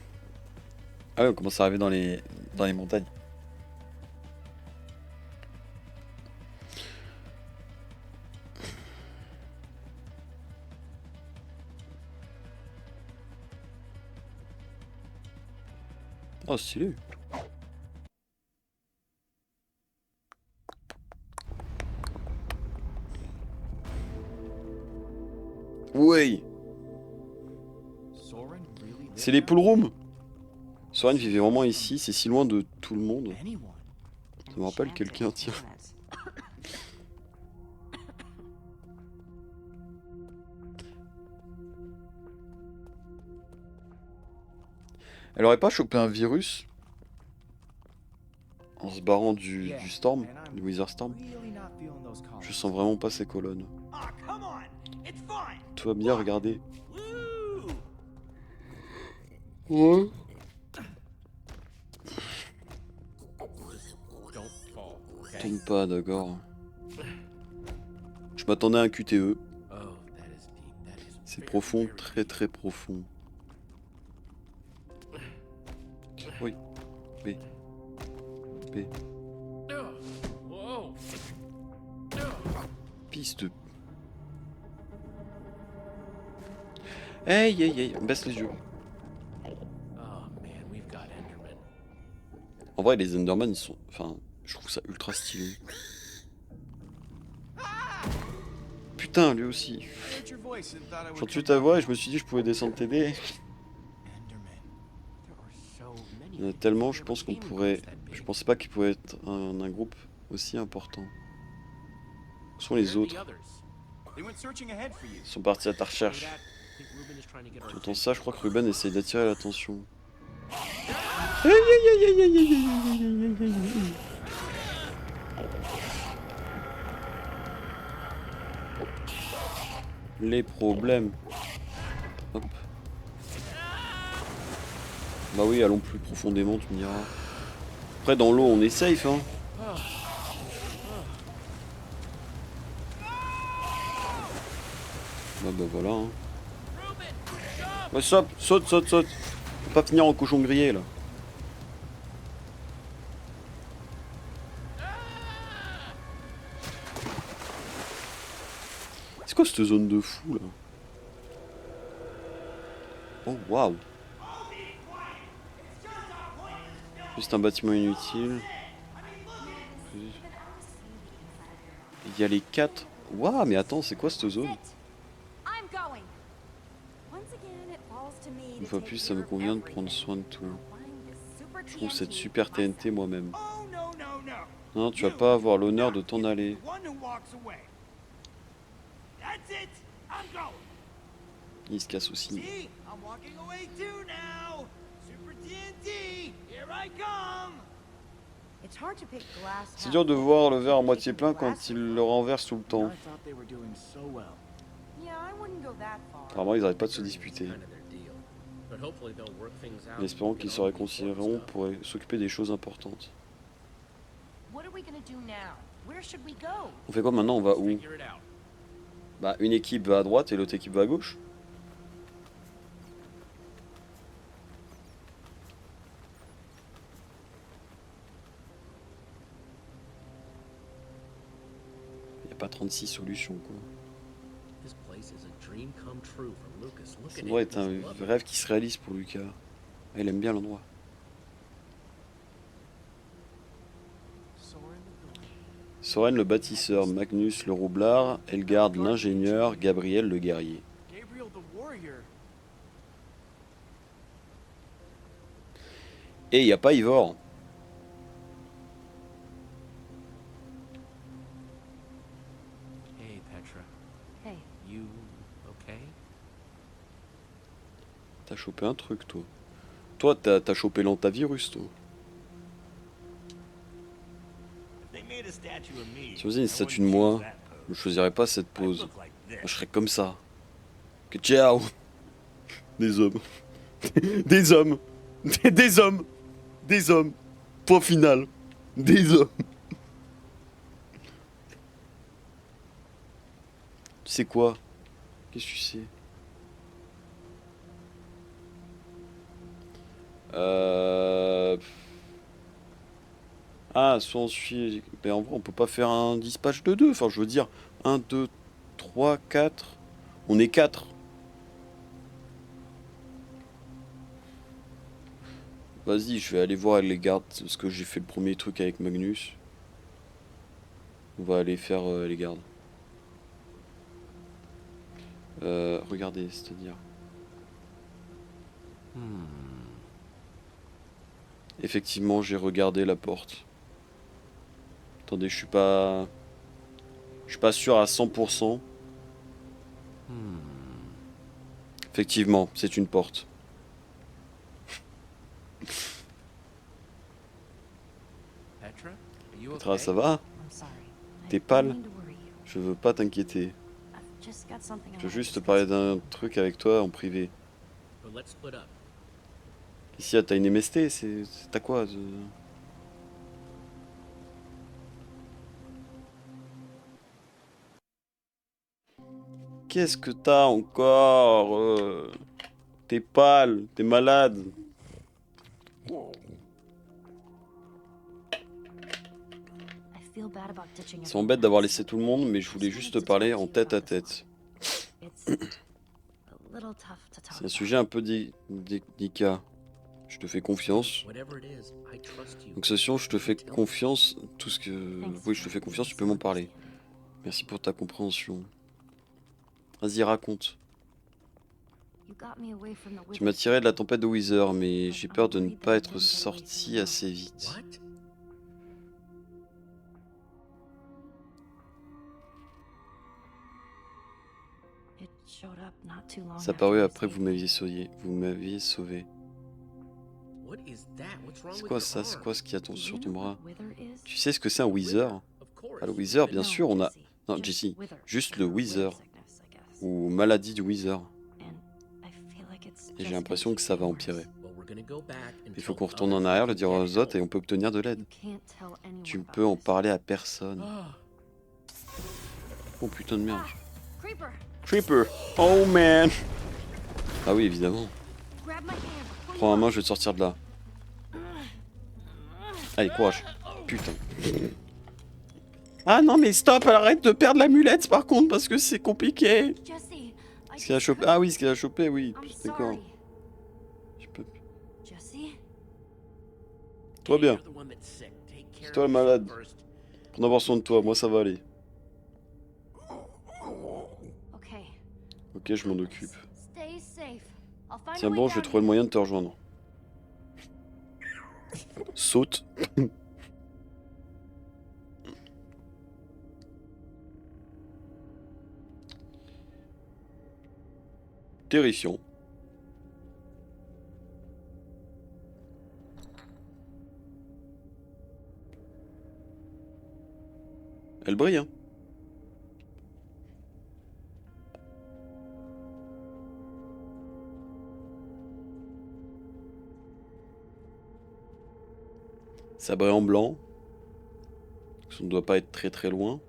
A: Ah ouais, on commence à arriver dans les montagnes. Oh, stylé. Ouais.
F: Soren really
A: C'est les pool rooms. Soren vivait vraiment ici, c'est si loin de tout le monde.
F: anyone?
A: Ça me rappelle quelqu'un, tiens. Elle aurait pas chopé un virus en se barrant du Storm, du Wither Storm.
F: Really not feeling those
A: Je
F: comments.
A: sens vraiment pas ces colonnes.
F: Ah, come on. It's fine.
A: Tout va bien, regardez.
F: Woo!
A: Ouais.
D: Don't fall, okay?
A: Tombe pas, d'accord. Je m'attendais à un QTE.
D: Oh, that is deep. That is
A: C'est
D: very,
A: profond,
D: very
A: très
D: deep.
A: très profond. Oui. B. B.
D: Ugh. Whoa. Ugh.
A: Piste. Hey, hey, hey, baisse les yeux.
D: Oh man, we've got Enderman.
A: En vrai, les Enderman, ils sont. Enfin, je trouve ça ultra stylé. Putain, lui aussi.
F: I heard your voice and thought I
A: J'ai
F: would
A: entendu
F: come
A: ta
F: down
A: voix et
F: here.
A: je me suis dit que je pouvais descendre t'aider.
F: Enderman.
D: There are so many.
A: Il y en a
D: things
A: tellement,
D: I've
A: je
D: never
A: pense qu'on
D: came
A: pourrait.
D: across that big.
A: Je pensais pas qu'il pouvait être un groupe aussi important. Où sont
D: Where
A: les
D: are the
A: autres?
D: others?
F: They went searching ahead for you.
A: Ils sont partis à ta
D: Hear
A: recherche.
D: that? I think Ruben is trying to get our
A: J'entends
D: attention.
A: ça, je crois que Ruben essaye d'attirer l'attention. Les problèmes. Hop. Bah oui, allons plus profondément, tu me diras. Après, dans l'eau, on est safe, hein. Bah voilà, hein. Bah, saute, saute, saute, saute. Faut pas finir en cochon grillé, là. C'est quoi cette zone de fou, là? Oh, waouh. Juste un bâtiment inutile. Il y a les 4. Waouh, mais attends, c'est quoi cette zone?
G: I'm going. Once again, it falls to me
A: Une
G: to
A: fois
G: take
A: plus, ça me
G: care of
A: convient de prendre
G: everything.
A: soin de tout.
G: Buying this super
A: Je trouve cette
G: TNT
A: super
G: myself.
A: TNT moi-même.
F: Oh no no no.
A: Non, tu vas pas avoir l'honneur de t'en aller.
F: The one who walks away. That's it. I'm going.
A: Il se casse aussi.
F: See, I'm walking away too now. Super TNT. Here I come.
I: It's hard to pick glass
A: C'est dur de voir le verre à moitié plein quand il le renverse tout le temps.
F: I thought they were doing so well.
I: Yeah, I wouldn't go that far.
A: Apparemment, ils arrêtent pas de se disputer.
D: Kind of their deal. But hopefully they'll work things out.
A: Mais espérons
D: and
A: qu'ils
D: get
A: se
D: on with the
A: réconcilieront
D: important
A: pour s'occuper des choses importantes.
I: What are we gonna do now? Where should we go?
A: On fait quoi maintenant? On va
D: stuff.
A: où?
D: Figure it out.
A: Bah, une équipe va à droite et l'autre équipe va à gauche. Il n'y a pas 36 solutions, quoi.
D: This place is a dream come true for Lucas. Look
A: Cet
D: at
A: endroit
D: it.
A: est un
D: He's loving it.
A: rêve qui se réalise pour Lucas. Ah, il aime bien l'endroit.
F: Soren the builder.
A: Soren le bâtisseur, Magnus le roublard, Elgard l'ingénieur, Gabriel le guerrier.
F: Gabriel the warrior.
A: Et il n'y a pas Ivor.
D: you okay?
A: T'as chopé un truc, toi. Toi, t'as chopé l'antavirus, toi.
C: If they made a statue of me,
A: Si on faisait une
C: I
A: statue de
C: wouldn't
A: moi,
C: choose that pose.
A: je choisirais pas cette
C: I'd
A: pose.
C: look like this.
A: Je serais comme ça. Que ciao. Des hommes. Des hommes. Des hommes. Des hommes. Point final. Des hommes. Tu sais quoi? Qu'est-ce que tu sais? Ah, soit on suit... Mais en vrai, on peut pas faire un dispatch de 2. Enfin, je veux dire, 1, 2, 3, 4. On est 4. Vas-y, je vais aller voir les gardes, parce que j'ai fait le premier truc avec Magnus. On va aller faire les gardes. Regardez, c'est-à-dire... Effectivement, j'ai regardé la porte. Attendez, je suis pas sûr à 100%. Effectivement, c'est une porte.
D: Petra, are you
A: Petra,
D: okay?
A: ça va?
G: I'm sorry.
A: T'es
G: I
A: pâle?
G: didn't mean to worry you.
A: Je veux pas t'inquiéter.
G: I've just got something I
A: Je veux
G: wanna
A: juste te
G: discuss
A: parler
G: with
A: d'un
G: you.
A: truc avec toi en privé.
D: But let's split up.
A: Ici, t'as une MST, t'as quoi? Qu'est-ce que t'as encore? T'es pâle, t'es malade.
G: I feel bad about ditching
A: Ça
G: everyone
A: m'embête d'avoir
G: else.
A: laissé tout le monde, mais je voulais juste te parler en tête à tête.
G: It's a little tough to talk
A: C'est un
G: about.
A: sujet un peu délicat. Je te fais confiance.
D: Whatever it is, I trust you.
A: Donc Session, je te fais confiance. Tout ce que... Oui, je te fais confiance, tu peux m'en parler. Merci pour ta compréhension. Vas-y, raconte.
G: You got me away from the
A: Tu m'as
G: Withers.
A: tiré de la tempête de Wither, mais j'ai peur de ne pas être sorti assez vite.
D: What?
G: It showed up not too long
A: Ça
G: after
A: parut
G: I
A: après que
G: escaped.
A: vous m'aviez sauvé. Vous m'aviez sauvé.
D: What is that? What's wrong
A: C'est
D: with
A: quoi
D: your
A: ça? C'est
D: arm?
A: quoi ce qu'il y a
G: Do
A: sur
G: you
A: ton
G: know
A: bras?
G: what Wither is?
A: Tu sais ce que c'est un Wither?
D: Of course.
A: Ah, le Wither,
D: but
A: bien
G: No,
A: sûr, on a...
G: Jesse.
A: Non,
G: Just
A: Jessie,
G: Wither.
A: juste le Wither.
G: Sickness, I guess.
A: Ou maladie du Wither.
G: And I feel like it's
A: Et j'ai
G: just
A: l'impression
G: gonna
A: que ça
G: keep
A: va
G: getting
A: empirer.
G: worse.
D: Well, we're gonna go back and
A: Il faut
D: tell
A: qu'on
D: the
A: retourne en
D: others
A: arrière,
D: we
A: le
D: can
A: dire
D: get
A: aux autres et
D: help.
A: on peut obtenir de l'aide.
G: You can't tell anyone
A: Tu
G: about
A: peux en
G: this.
A: parler à personne.
D: Ah,
A: Oh putain de merde.
G: Creeper,
A: Creeper! Oh man! Ah oui, évidemment.
G: grab my hand. Pull
A: Prends ma
G: me
A: main,
G: up.
A: je vais te sortir de là. Allez, courage. Putain. Ah non, mais stop, arrête de perdre l'amulette par contre, parce que c'est compliqué.
G: Jesse, I
A: Ce qu'elle a
G: just
A: chopé.
G: couldn't-
A: Ah oui, ce qu'elle a chopé, oui.
G: I'm
A: D'accord.
G: sorry.
A: Je peux...
G: Jesse,
A: Toi bien.
D: you're the one that's sick. Take care
A: C'est toi
D: of
A: le
D: yourself
A: malade.
D: first.
A: Prends d'abord soin de toi, moi ça va aller.
G: okay.
A: Ok, je m'en occupe.
G: Stay safe. I'll find a
A: Tiens
G: way
A: bon, je vais
G: down
A: trouver le
G: here.
A: moyen de te rejoindre. Saute. Terrifiant. Elle brille, hein. Ça brille en blanc. Ça ne doit pas être très très loin.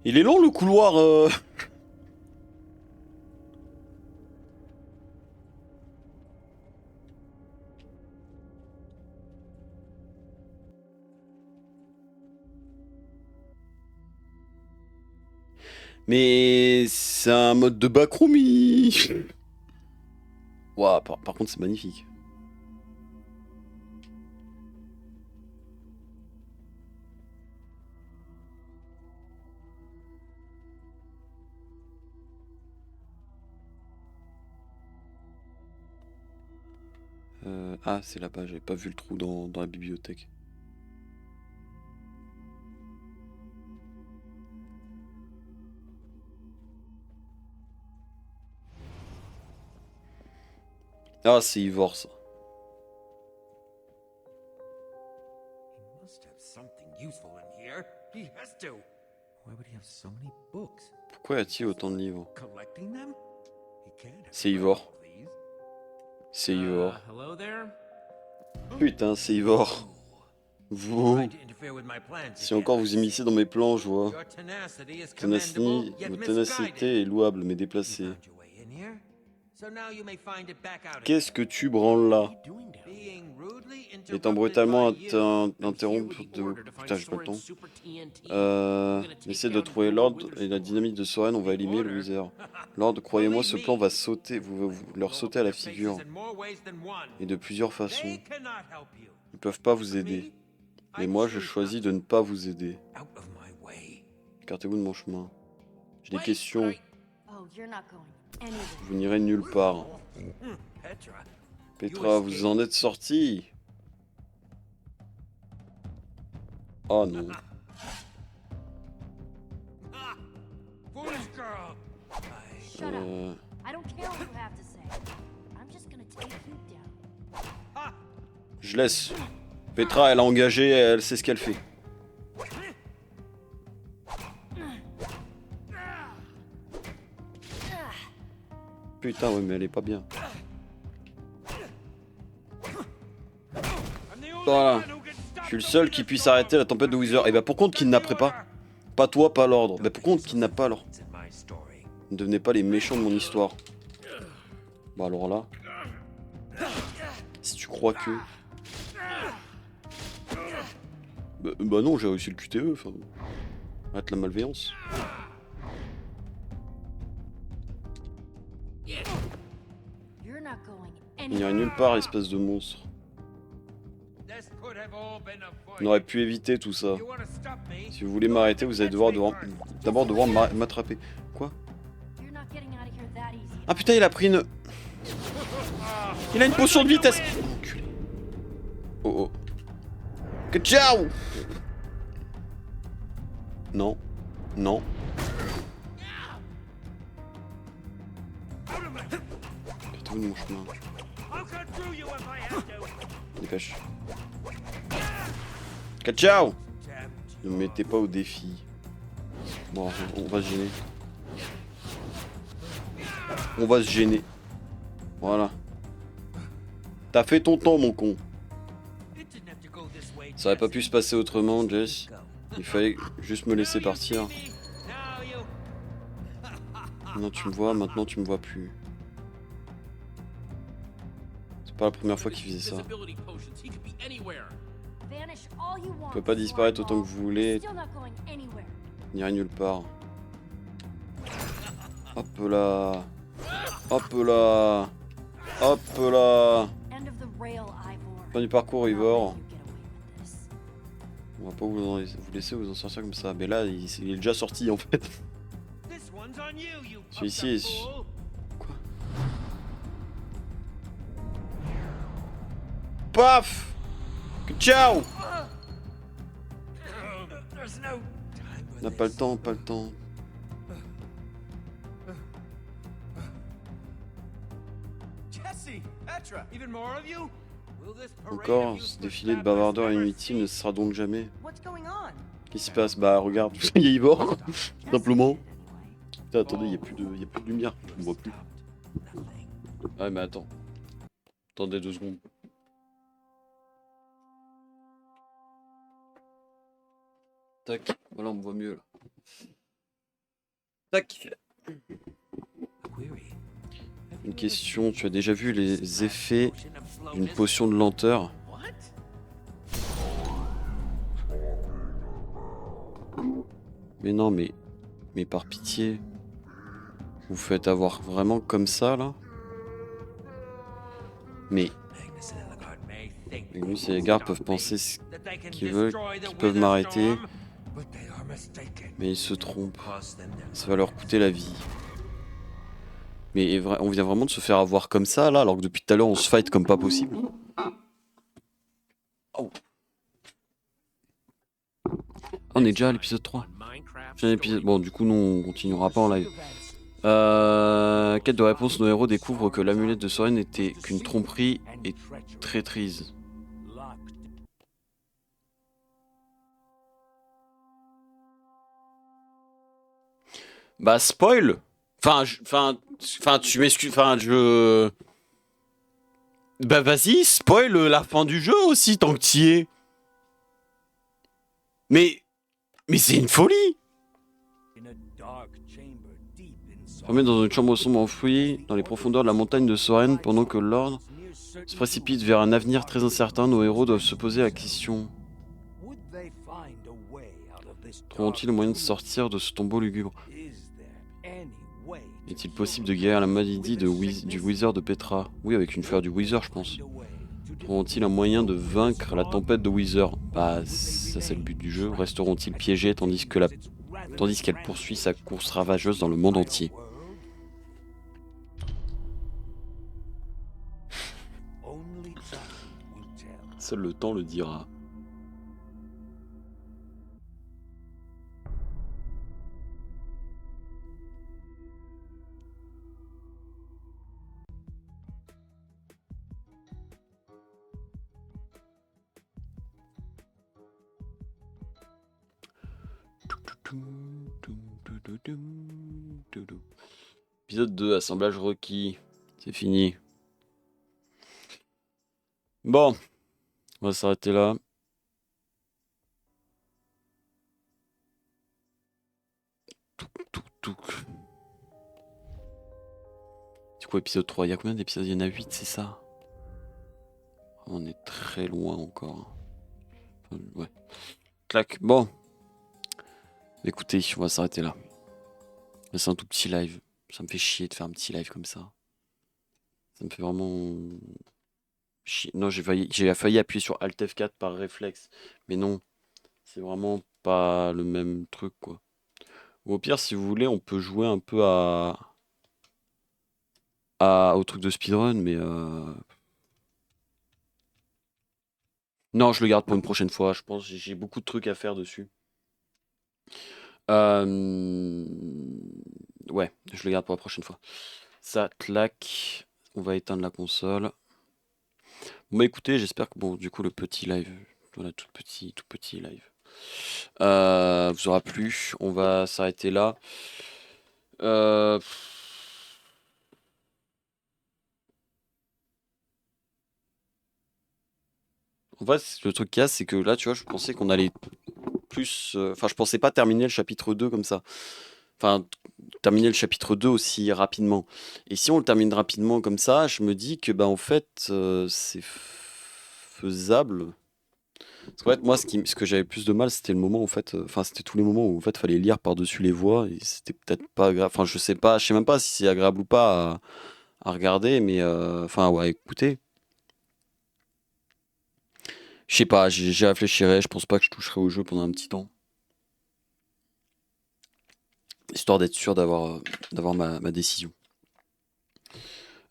A: Il est long le couloir. Mais c'est un mode de backroomy. Ouah, par contre c'est magnifique. Ah, c'est là-bas, j'avais pas vu le trou dans la bibliothèque. Ah, c'est Ivor, ça.
F: He must have something useful in here. He has to. Why would he have so many books?
A: Pourquoi y a-t-il autant de livres?
F: Collecting them? He can't have
A: C'est
F: read
A: Ivor.
F: all these.
A: C'est Ivor.
D: Hello there?
A: Putain, c'est Ivor. Vous.
F: Tried to interfere with my plans
A: Si
F: again,
A: encore
F: I
A: vous
F: see.
A: immiscez dans mes plans, je vois.
F: Your tenacity is
A: Ténacité,
F: commendable, yet
A: votre
F: misguided.
A: ténacité est louable, mais
F: You
A: déplacée.
F: found your way in here, so now you may find it back out
A: Qu'est-ce
F: again.
A: que tu branles là?
F: Being rudely
A: Étant
F: interrupted
A: brutalement
F: by you.
A: interrompu de... Putain, j'ai pas le temps. Essayez de trouver l'ordre et la dynamite de Soren, on va éliminer le Wither. Lord, croyez-moi, ce plan va sauter, vous leur sauter à la figure. Et de plusieurs façons.
F: They cannot help you.
A: Ils peuvent pas vous aider. Mais moi, je choisis de ne pas vous aider.
F: Out of my way.
A: Écartez-vous de mon chemin. J'ai des questions.
G: Oh, you're not going anywhere.
A: Vous n'irez nulle part.
F: Petra.
A: Petra, vous en êtes sorti. Oh non.
F: Foolish girl.
G: Shut up. I don't care what you have to say. I'm just gonna take you down.
A: Je laisse. Petra, elle a engagé, elle sait ce qu'elle fait. Putain, ouais, mais elle est pas bien. Voilà. Je suis le seul qui puisse arrêter la tempête de Wither. Et bah, pour contre, kidnapperait pas. Pas toi, pas l'ordre. Bah, pour contre, kidnappe pas alors.
F: It's in my story.
A: Ne devenez pas les méchants de mon histoire. Bah, alors là. Si tu crois que. Bah non, j'ai réussi le QTE. Enfin. Arrête la malveillance.
G: You're not going
A: Il n'irait
G: anywhere.
A: nulle part, espèce de monstre.
F: This could have all been
A: On
F: avoided.
A: aurait pu éviter tout ça.
F: You wanna stop me?
A: Si vous voulez m'arrêter, vous allez d'abord devoir m'attraper. Quoi?
G: You're not getting out of here that easy.
A: Ah putain, il a pris une... Il a une potion de vitesse. Enculé. Oh oh. Que ciao. Non. Non. Écartez-vous de mon chemin.
F: I'll cut through you if I have to.
A: Dépêche. Que ciao.
F: Damn.
A: Ne me mettez pas au défi. Bon, on va se gêner. On va se gêner. Voilà. T'as fait ton temps, mon con.
F: It didn't have to go this way,
A: Ça aurait pas pu
F: Jesse.
A: se passer autrement, Jess.
F: Go.
A: Il fallait juste me laisser partir.
F: Now you.
A: Maintenant tu me vois, maintenant tu me vois plus. C'est pas la première fois qu'il faisait ça.
D: Invisibility potions, he could be anywhere.
G: Vanish all you want.
A: Vous pouvez pas disparaître autant que vous
G: You're
A: voulez,
G: still not going anywhere.
A: n'irez nulle part. Hop là. Hop là. Hop là.
G: End of the rail, Ivor.
A: Fin du parcours, Ivor.
G: I'll let you get away with this.
A: On va pas vous laisser vous en sortir comme ça. Mais là, il est déjà sorti en fait.
F: This one's on you, you
A: Celui-ci
F: pumped
A: est...
F: up fool.
A: Quoi? Paf! Ciao!
F: There's no time for
A: On n'a pas le
F: this.
A: temps, pas le temps.
F: Jesse, Petra, even more of you? Will this parade
A: Encore,
F: of
A: ce
F: useless
A: défilé de
F: babblers
A: bavardeurs
F: never
A: inutiles ne
F: cease?
A: sera donc jamais.
I: What's going on?
A: Qu'est-ce qui se passe? Bah regarde, il y a Ivor, simplement.
G: Anyway.
A: Putain, attendez, il y a plus de lumière, je ne vois plus.
F: Nothing.
A: Ouais, mais attends. Attendez 2 secondes. Tac, voilà, on me voit mieux là. Tac.
F: Query.
A: Une question, tu as déjà vu les effets d'une potion de lenteur?
D: What?
A: Mais non, mais par pitié. Vous faites avoir vraiment comme ça là? Mais
F: Magnus and Ellegaard may think
A: Magnus
F: they
A: et
F: can
A: Ellegaard
F: stop
A: peuvent
F: me,
A: penser
F: that they can
A: qu'ils veulent,
F: destroy the
A: qu'ils peuvent
F: Wither
A: m'arrêter,
F: Storm, but they are mistaken.
A: mais ils se trompent.
F: Cost them their
A: Ça va leur coûter la vie. Mais on vient vraiment de se faire avoir comme ça, là, alors que depuis tout à l'heure, on se fight comme pas possible. Oh. On est déjà à l'épisode 3. Bon, du coup, non, on continuera pas en live. Quête de réponse, nos héros découvrent que l'amulette de Soren n'était qu'une tromperie et traîtrise. Bah, spoil! Tu m'excuses, Bah, vas-y, spoil la fin du jeu aussi, tant que t'y es. Mais c'est une folie! Fermé dans une chambre sombre enfouie dans les profondeurs de la montagne de Soren, pendant que l'ordre se précipite vers un avenir très incertain, nos héros doivent se poser la question. Trouveront-ils le moyen de sortir de ce tombeau lugubre? Est-il possible de guérir la maladie du Wither de Petra? Oui, avec une fleur du Wither, je pense. Trouveront-ils un moyen de vaincre la tempête de Wither? Bah, ça c'est le but du jeu. Resteront-ils piégés tandis qu'elle poursuit sa course ravageuse dans le monde entier? Seul le temps le dira. Épisode 2, assemblage requis. C'est fini. Bon, on va s'arrêter là. Du coup, épisode 3, il y a combien d'épisodes? Il y en a 8, c'est ça? On est très loin encore. Enfin, ouais. Clac, bon. Écoutez, on va s'arrêter là. C'est un tout petit live. Ça me fait chier de faire un petit live comme ça. Ça me fait vraiment chier. Non, j'ai failli appuyer sur Alt F4 par réflexe. Mais non, c'est vraiment pas le même truc, quoi. Ou au pire, si vous voulez, on peut jouer un peu au truc de speedrun, mais non, je le garde pour une prochaine fois. Je pense que j'ai beaucoup de trucs à faire dessus. Ouais, je le garde pour la prochaine fois. Ça, clac. On va éteindre la console. Bon, bah écoutez, j'espère que, bon, du coup, le petit live, voilà, tout petit live, vous aura plu. On va s'arrêter là. En fait, le truc qu'il y a, c'est que là, tu vois, je pensais qu'on allait plus... Enfin, je pensais pas terminer le chapitre 2 comme ça. Enfin, terminer le chapitre 2 aussi rapidement. Et si on le termine rapidement comme ça, je me dis que, bah, en fait, c'est faisable. Parce qu'en fait, moi, ce que j'avais plus de mal, c'était le moment, en fait... Enfin, c'était tous les moments où, en fait, fallait lire par-dessus les voix. Et c'était peut-être pas agréable. Enfin, je sais même pas si c'est agréable ou pas à regarder, mais... Enfin, ouais, écoutez. Je sais pas, j'y réfléchirai, je pense pas que je toucherai au jeu pendant un petit temps. Histoire d'être sûr d'avoir ma décision.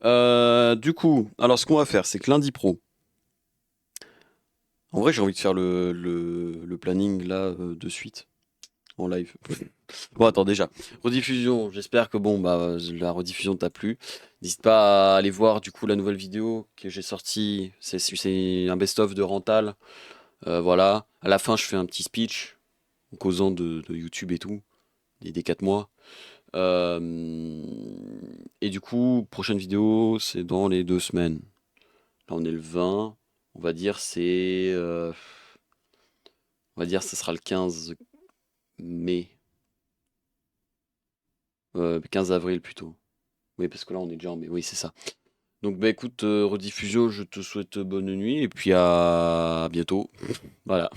A: Du coup, alors ce qu'on va faire, c'est que lundi pro. En vrai, j'ai envie de faire le planning là de suite. En live. Bon, attends, déjà. Rediffusion, j'espère que bon, bah, la rediffusion t'a plu. N'hésite pas à aller voir du coup la nouvelle vidéo que j'ai sortie. C'est un best-of de Rental. Voilà. À la fin, je fais un petit speech en causant de YouTube et tout. Des 4 mois. Et du coup, prochaine vidéo, c'est dans les 2 semaines. Là, on est le 20. On va dire c'est... on va dire ce sera le 15 mai. 15 avril plutôt. Oui, parce que là, on est déjà en mai. Oui, c'est ça. Donc, bah écoute, rediffusion, je te souhaite bonne nuit. Et puis à bientôt. Voilà.